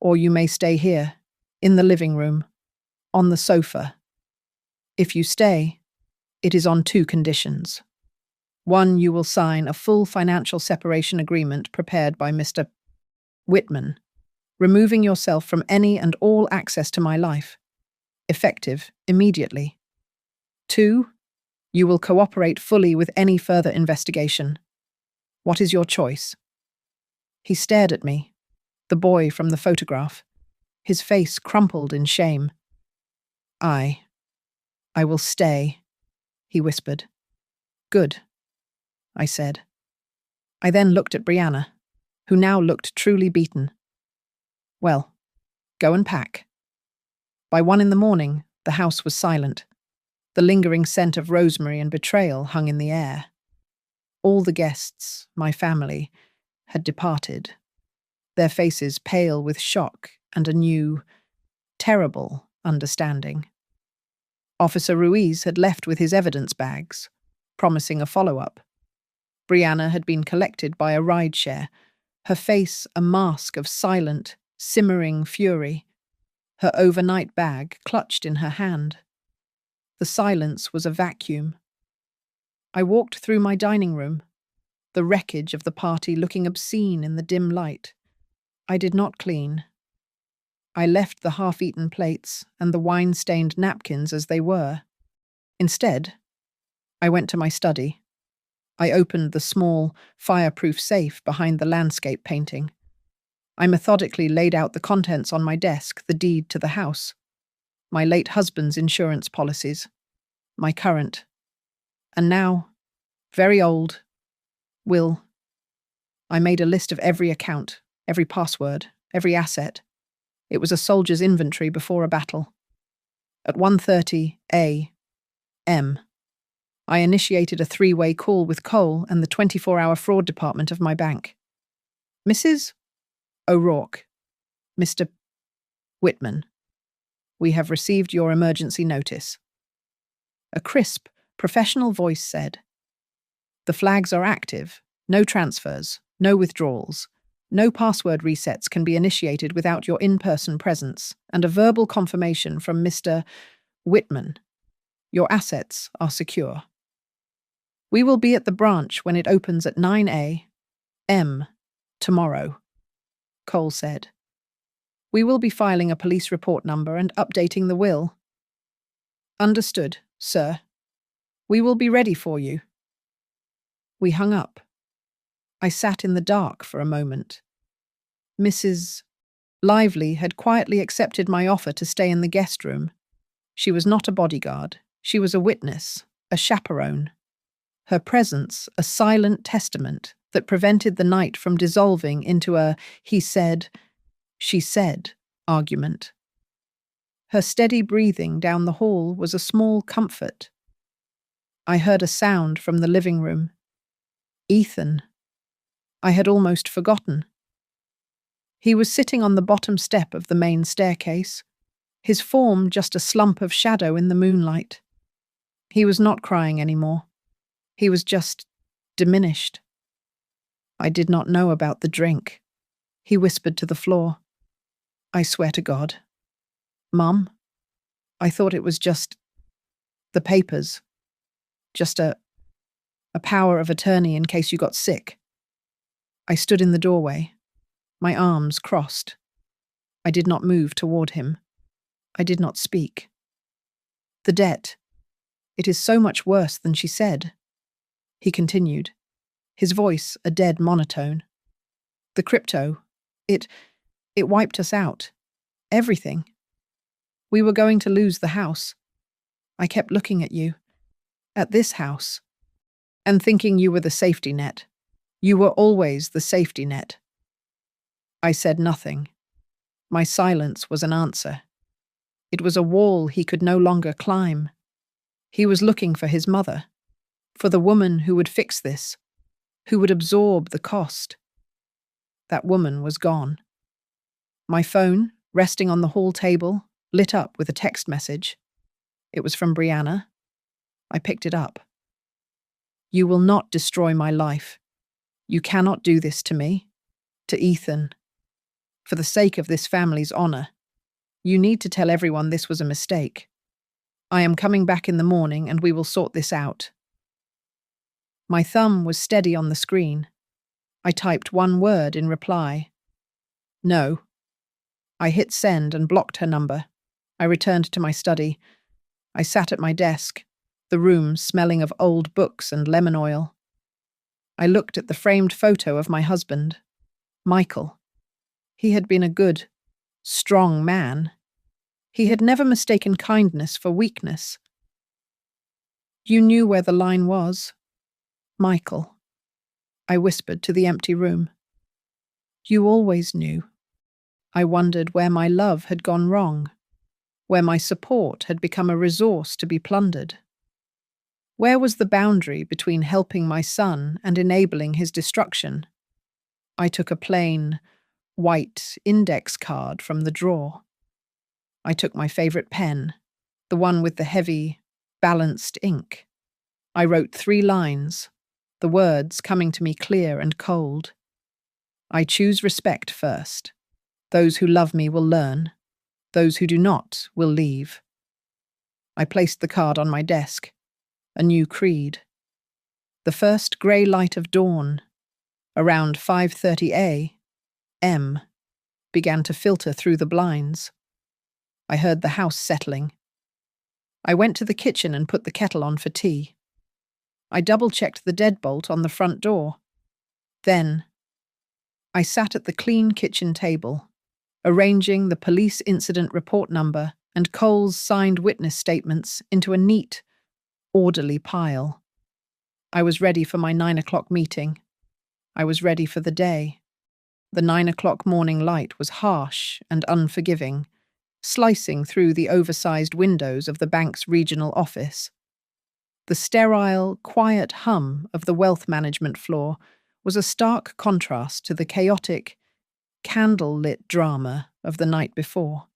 or you may stay here, in the living room, on the sofa. If you stay, it is on two conditions. One, you will sign a full financial separation agreement prepared by Mr. Whitman, removing yourself from any and all access to my life, effective immediately. Two, you will cooperate fully with any further investigation. What is your choice? He stared at me, the boy from the photograph, his face crumpled in shame. I will stay, he whispered. Good, I said. I then looked at Brianna, who now looked truly beaten. Well, go and pack. By 1 a.m, the house was silent. The lingering scent of rosemary and betrayal hung in the air. All the guests, my family, had departed, their faces pale with shock and a new, terrible understanding. Officer Ruiz had left with his evidence bags, promising a follow-up. Brianna had been collected by a rideshare, her face a mask of silent, simmering fury, her overnight bag clutched in her hand. The silence was a vacuum. I walked through my dining room, the wreckage of the party looking obscene in the dim light. I did not clean. I left the half-eaten plates and the wine-stained napkins as they were. Instead, I went to my study. I opened the small, fireproof safe behind the landscape painting. I methodically laid out the contents on my desk, the deed to the house, my late husband's insurance policies, my current, and now, very old, will. I made a list of every account, every password, every asset. It was a soldier's inventory before a battle. At 1:30 a.m., I initiated a 3-way call with Cole and the 24-hour fraud department of my bank. Mrs. O'Rourke, Mr. Whitman, we have received your emergency notice. A crisp, professional voice said, the flags are active, no transfers, no withdrawals, no password resets can be initiated without your in-person presence and a verbal confirmation from Mr. Whitman. Your assets are secure. We will be at the branch when it opens at 9 a.m. tomorrow, Cole said. We will be filing a police report number and updating the will. Understood, sir. We will be ready for you. We hung up. I sat in the dark for a moment. Mrs. Lively had quietly accepted my offer to stay in the guest room. She was not a bodyguard. She was a witness, a chaperone. Her presence a silent testament that prevented the night from dissolving into a he said, she said argument. Her steady breathing down the hall was a small comfort. I heard a sound from the living room. Ethan. I had almost forgotten. He was sitting on the bottom step of the main staircase, his form just a slump of shadow in the moonlight. He was not crying anymore. He was just diminished. I did not know about the drink. He whispered to the floor. I swear to God. Mum, I thought it was just the papers. Just a power of attorney in case you got sick. I stood in the doorway, my arms crossed. I did not move toward him. I did not speak. The debt. It is so much worse than she said. He continued, his voice a dead monotone. The crypto. It wiped us out. Everything. We were going to lose the house. I kept looking at you. At this house. And thinking you were the safety net. You were always the safety net. I said nothing. My silence was an answer. It was a wall he could no longer climb. He was looking for his mother, for the woman who would fix this, who would absorb the cost. That woman was gone. My phone, resting on the hall table, lit up with a text message. It was from Brianna. I picked it up. You will not destroy my life. You cannot do this to me, to Ethan. For the sake of this family's honor, you need to tell everyone this was a mistake. I am coming back in the morning and we will sort this out. My thumb was steady on the screen. I typed one word in reply. No. I hit send and blocked her number. I returned to my study. I sat at my desk, the room smelling of old books and lemon oil. I looked at the framed photo of my husband, Michael. He had been a good, strong man. He had never mistaken kindness for weakness. You knew where the line was, Michael, I whispered to the empty room. You always knew. I wondered where my love had gone wrong, where my support had become a resource to be plundered. Where was the boundary between helping my son and enabling his destruction? I took a plain, white index card from the drawer. I took my favorite pen, the one with the heavy, balanced ink. I wrote 3 lines, the words coming to me clear and cold. I choose respect first. Those who love me will learn. Those who do not will leave. I placed the card on my desk. A new creed. The first grey light of dawn, around 5:30 a.m., began to filter through the blinds. I heard the house settling. I went to the kitchen and put the kettle on for tea. I double-checked the deadbolt on the front door. Then, I sat at the clean kitchen table, arranging the police incident report number and Cole's signed witness statements into a neat, orderly pile. I was ready for my 9 o'clock meeting. I was ready for the day. The 9 o'clock morning light was harsh and unforgiving, slicing through the oversized windows of the bank's regional office. The sterile, quiet hum of the wealth management floor was a stark contrast to the chaotic, candle-lit drama of the night before.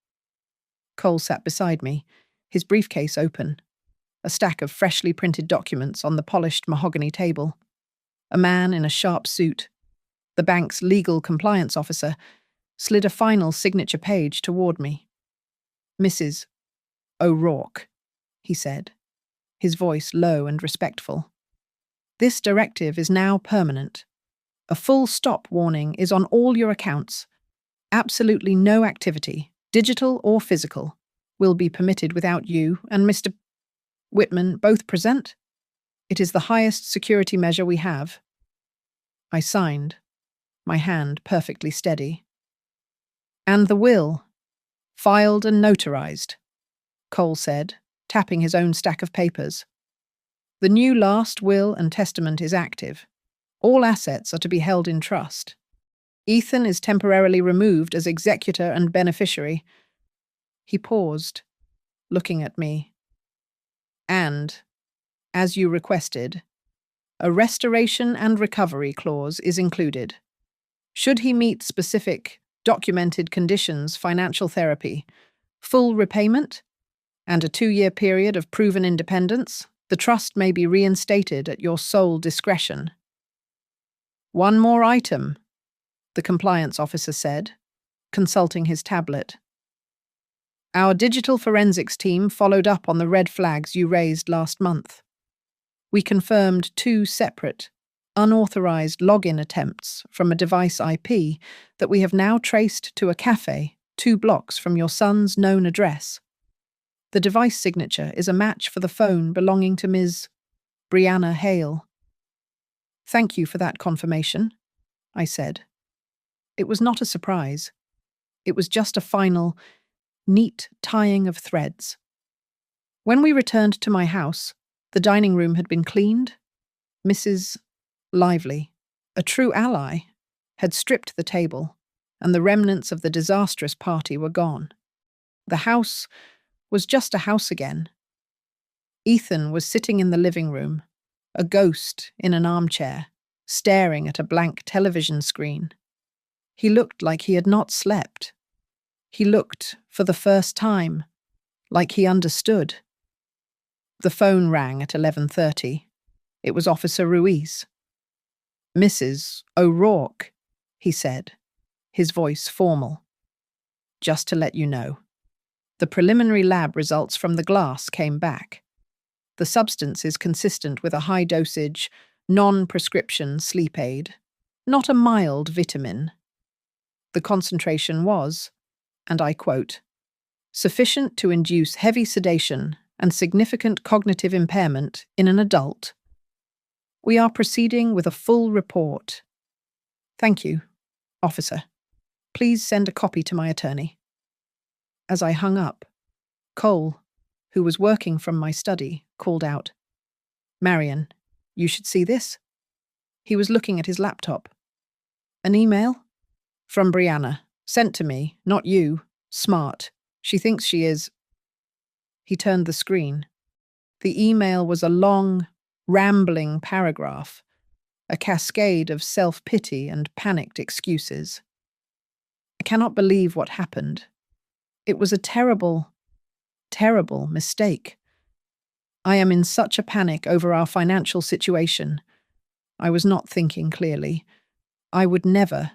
Cole sat beside me, his briefcase open, a stack of freshly printed documents on the polished mahogany table. A man in a sharp suit, the bank's legal compliance officer, slid a final signature page toward me. Mrs. O'Rourke, he said, his voice low and respectful. This directive is now permanent. A full stop warning is on all your accounts. Absolutely no activity, digital or physical, will be permitted without you and Mr. Whitman both present. It is the highest security measure we have. I signed, my hand perfectly steady. And the will, filed and notarized, Cole said, tapping his own stack of papers. The new last will and testament is active. All assets are to be held in trust. Ethan is temporarily removed as executor and beneficiary. He paused, looking at me. And, as you requested, a restoration and recovery clause is included. Should he meet specific, documented conditions, financial therapy, full repayment, and a 2-year period of proven independence, the trust may be reinstated at your sole discretion. One more item, the compliance officer said, consulting his tablet. Our digital forensics team followed up on the red flags you raised last month. We confirmed 2 separate, unauthorized login attempts from a device IP that we have now traced to a cafe 2 blocks from your son's known address. The device signature is a match for the phone belonging to Ms. Brianna Hale. Thank you for that confirmation, I said. It was not a surprise. It was just a final, neat tying of threads. When we returned to my house, the dining room had been cleaned. Mrs. Lively, a true ally, had stripped the table, and the remnants of the disastrous party were gone. The house was just a house again. Ethan was sitting in the living room, a ghost in an armchair, staring at a blank television screen. He looked like he had not slept. He looked, for the first time, like he understood. The phone rang at 11:30. It was Officer Ruiz. "Mrs. O'Rourke," he said, his voice formal. "Just to let you know. The preliminary lab results from the glass came back. The substance is consistent with a high-dosage, non-prescription sleep aid, not a mild vitamin. The concentration was, and I quote, sufficient to induce heavy sedation and significant cognitive impairment in an adult. We are proceeding with a full report. Thank you, officer. Please send a copy to my attorney." As I hung up, Cole, who was working from my study, called out, "Marion, you should see this." He was looking at his laptop. "An email?" "From Brianna. Sent to me, not you. Smart. She thinks she is—" He turned the screen. The email was a long, rambling paragraph, a cascade of self-pity and panicked excuses. I cannot believe what happened. It was a terrible, terrible mistake. I am in such a panic over our financial situation. I was not thinking clearly. I would never,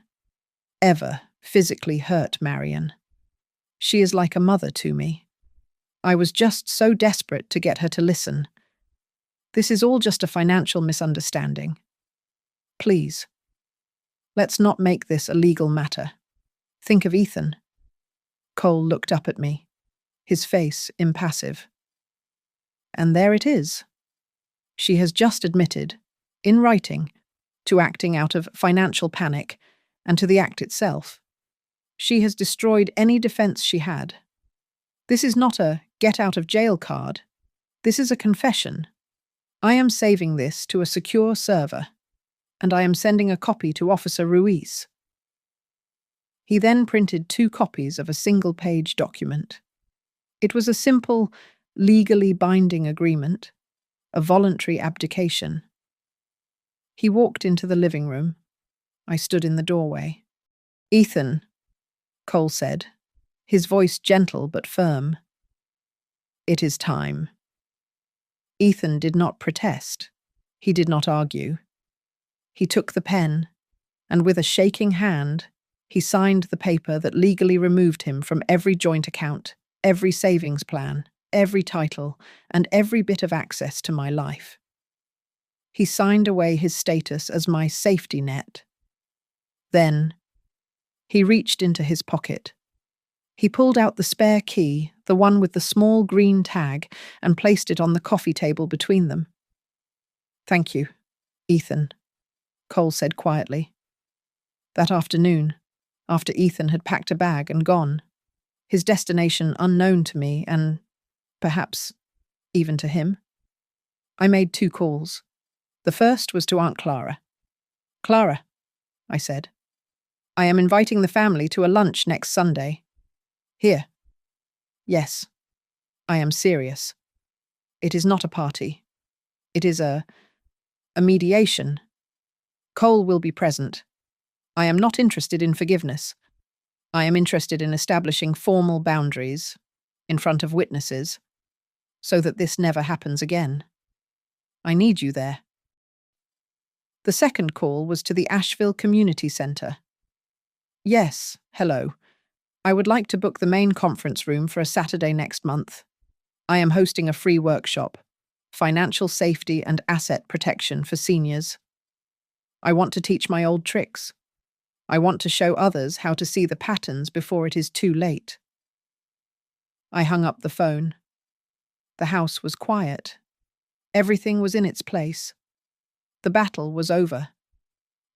ever physically hurt Marion. She is like a mother to me. I was just so desperate to get her to listen. This is all just a financial misunderstanding. Please, let's not make this a legal matter. Think of Ethan." Cole looked up at me, his face impassive. And there it is. She has just admitted, in writing, to acting out of financial panic and to the act itself. She has destroyed any defense she had. This is not a get-out-of-jail card. This is a confession. I am saving this to a secure server, and I am sending a copy to Officer Ruiz. He then printed 2 copies of a single-page document. It was a simple, legally binding agreement, a voluntary abdication. He walked into the living room. I stood in the doorway. "Ethan," Cole said, his voice gentle but firm. "It is time." Ethan did not protest. He did not argue. He took the pen, and with a shaking hand, he signed the paper that legally removed him from every joint account, every savings plan, every title, and every bit of access to my life. He signed away his status as my safety net. Then, he reached into his pocket. He pulled out the spare key, the one with the small green tag, and placed it on the coffee table between them. "Thank you, Ethan," Cole said quietly. That afternoon, after Ethan had packed a bag and gone, his destination unknown to me and, perhaps, even to him, I made 2 calls. The first was to Aunt Clara. "Clara," I said, "I am inviting the family to a lunch next Sunday. Here." "Yes, I am serious. It is not a party. It is a mediation. Cole will be present. I am not interested in forgiveness. I am interested in establishing formal boundaries, in front of witnesses, so that this never happens again. I need you there." The second call was to the Asheville Community Center. "Yes, hello. I would like to book the main conference room for a Saturday next month. I am hosting a free workshop, Financial Safety and Asset Protection for Seniors. I want to teach my old tricks. I want to show others how to see the patterns before it is too late." I hung up the phone. The house was quiet. Everything was in its place. The battle was over.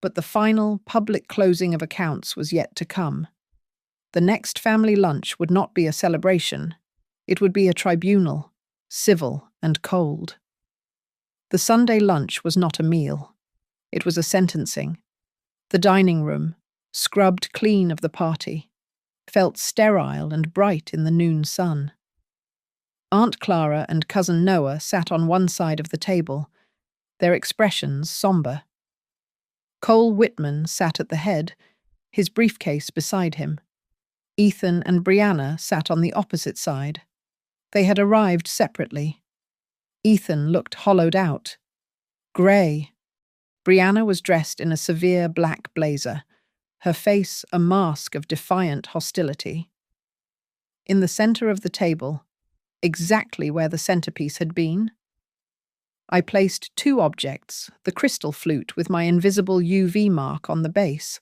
But the final public closing of accounts was yet to come. The next family lunch would not be a celebration. It would be a tribunal, civil and cold. The Sunday lunch was not a meal. It was a sentencing. The dining room, scrubbed clean of the party, felt sterile and bright in the noon sun. Aunt Clara and Cousin Noah sat on one side of the table, their expressions somber. Cole Whitman sat at the head, his briefcase beside him. Ethan and Brianna sat on the opposite side. They had arrived separately. Ethan looked hollowed out. Grey. Brianna was dressed in a severe black blazer, her face a mask of defiant hostility. In the center of the table, exactly where the centerpiece had been, I placed two objects, the crystal flute with my invisible UV mark on the base,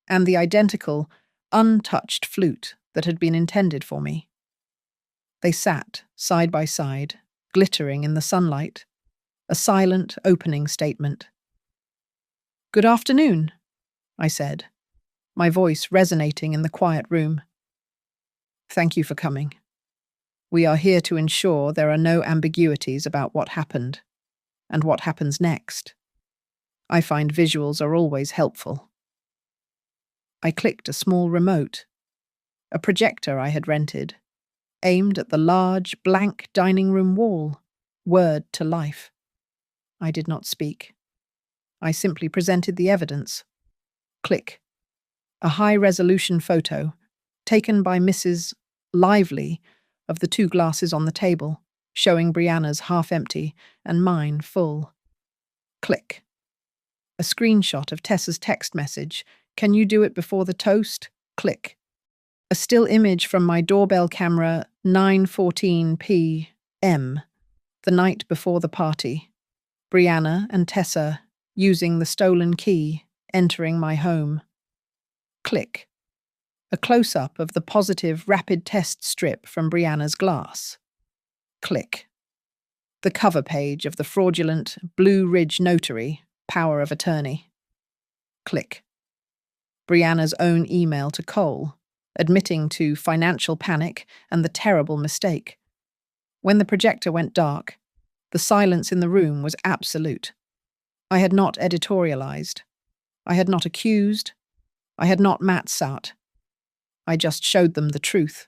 and the identical, untouched flute that had been intended for me. They sat, side by side, glittering in the sunlight, a silent opening statement. "Good afternoon," I said, my voice resonating in the quiet room. "Thank you for coming. We are here to ensure there are no ambiguities about what happened and what happens next. I find visuals are always helpful." I clicked a small remote, a projector I had rented, aimed at the large, blank dining room wall, word to life. I did not speak. I simply presented the evidence. Click. A high-resolution photo, taken by Mrs. Lively, of the two glasses on the table, showing Brianna's half-empty and mine full. Click. A screenshot of Tessa's text message, "Can you do it before the toast?" Click. A still image from my doorbell camera, 9:14 p.m., the night before the party. Brianna and Tessa, using the stolen key, entering my home. Click. A close-up of the positive rapid test strip from Brianna's glass. Click. The cover page of the fraudulent Blue Ridge Notary, power of attorney. Click. Brianna's own email to Cole, admitting to financial panic and the terrible mistake. When the projector went dark, the silence in the room was absolute. I had not editorialized. I had not accused. I had not matsat. I just showed them the truth.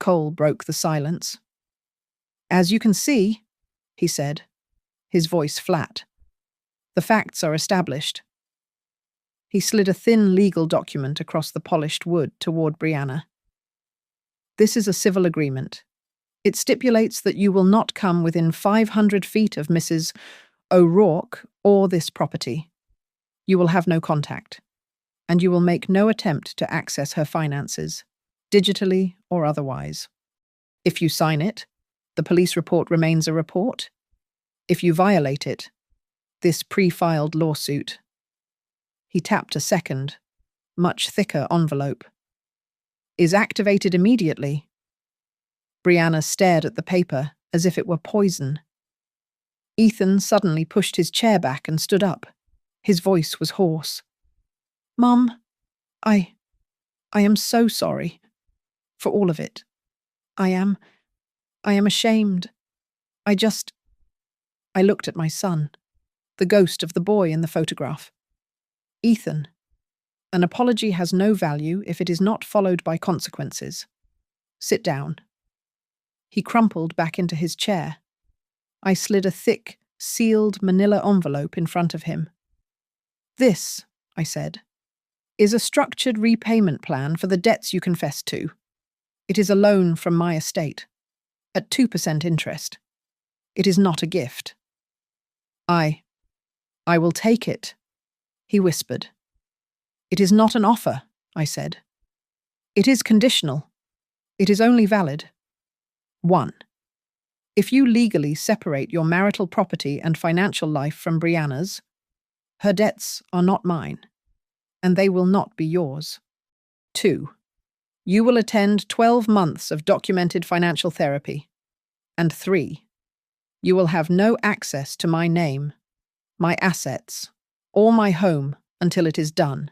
Cole broke the silence. "As you can see," he said, his voice flat, "the facts are established." He slid a thin legal document across the polished wood toward Brianna. "This is a civil agreement. It stipulates that you will not come within 500 feet of Mrs. O'Rourke or this property. You will have no contact, and you will make no attempt to access her finances, digitally or otherwise. If you sign it, the police report remains a report. If you violate it, this pre-filed lawsuit." He tapped a second, much thicker envelope. "Is activated immediately." Brianna stared at the paper as if it were poison. Ethan suddenly pushed his chair back and stood up. His voice was hoarse. "Mum, I am so sorry. For all of it. I am ashamed. I looked at my son, the ghost of the boy in the photograph. Ethan, an apology has no value if it is not followed by consequences. Sit down." He crumpled back into his chair. I slid a thick, sealed manila envelope in front of him. "This," I said, "is a structured repayment plan for the debts you confessed to. It is a loan from my estate, at 2% interest. It is not a gift." I will take it," he whispered. "It is not an offer," I said. "It is conditional. It is only valid. 1. If you legally separate your marital property and financial life from Brianna's, her debts are not mine, and they will not be yours. 2. You will attend 12 months of documented financial therapy. And 3. You will have no access to my name, my assets, or my home until it is done.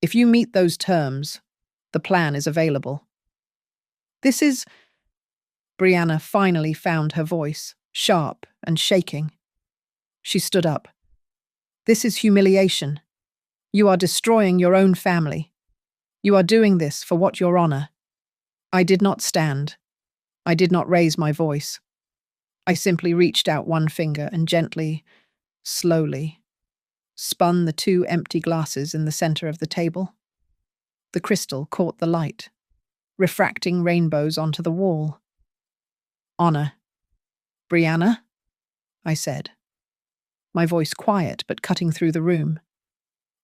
If you meet those terms, the plan is available." "This is..." Brianna finally found her voice, sharp and shaking. She stood up. "This is humiliation. You are destroying your own family. You are doing this for what your honor. I did not stand. I did not raise my voice. I simply reached out one finger and gently, slowly, spun the two empty glasses in the center of the table. The crystal caught the light, refracting rainbows onto the wall. Honor. Brianna? I said, my voice quiet but cutting through the room,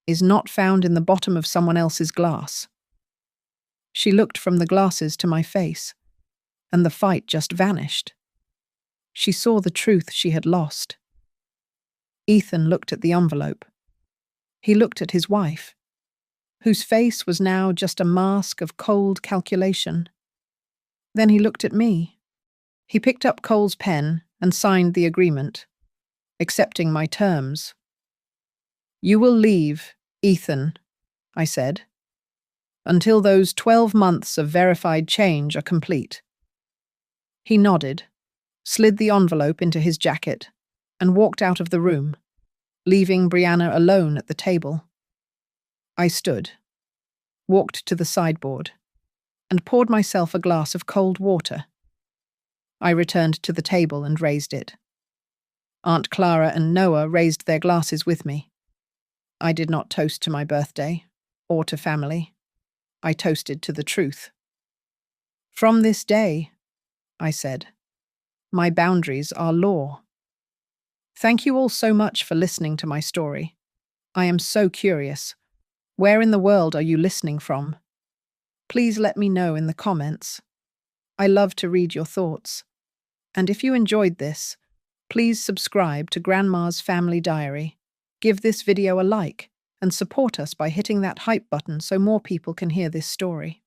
is not found in the bottom of someone else's glass. She looked from the glasses to my face, and the fight just vanished. She saw the truth she had lost. Ethan looked at the envelope. He looked at his wife, whose face was now just a mask of cold calculation. Then he looked at me. He picked up Cole's pen and signed the agreement, accepting my terms. You will leave, Ethan, I said, until those 12 months of verified change are complete. He nodded, slid the envelope into his jacket, and walked out of the room, leaving Brianna alone at the table. I stood, walked to the sideboard, and poured myself a glass of cold water. I returned to the table and raised it. Aunt Clara and Noah raised their glasses with me. I did not toast to my birthday, or to family. I toasted to the truth. From this day, I said, my boundaries are law. Thank you all so much for listening to my story. I am so curious. Where in the world are you listening from? Please let me know in the comments. I love to read your thoughts. And if you enjoyed this, please subscribe to Grandma's Family Diary. Give this video a like and support us by hitting that hype button so more people can hear this story.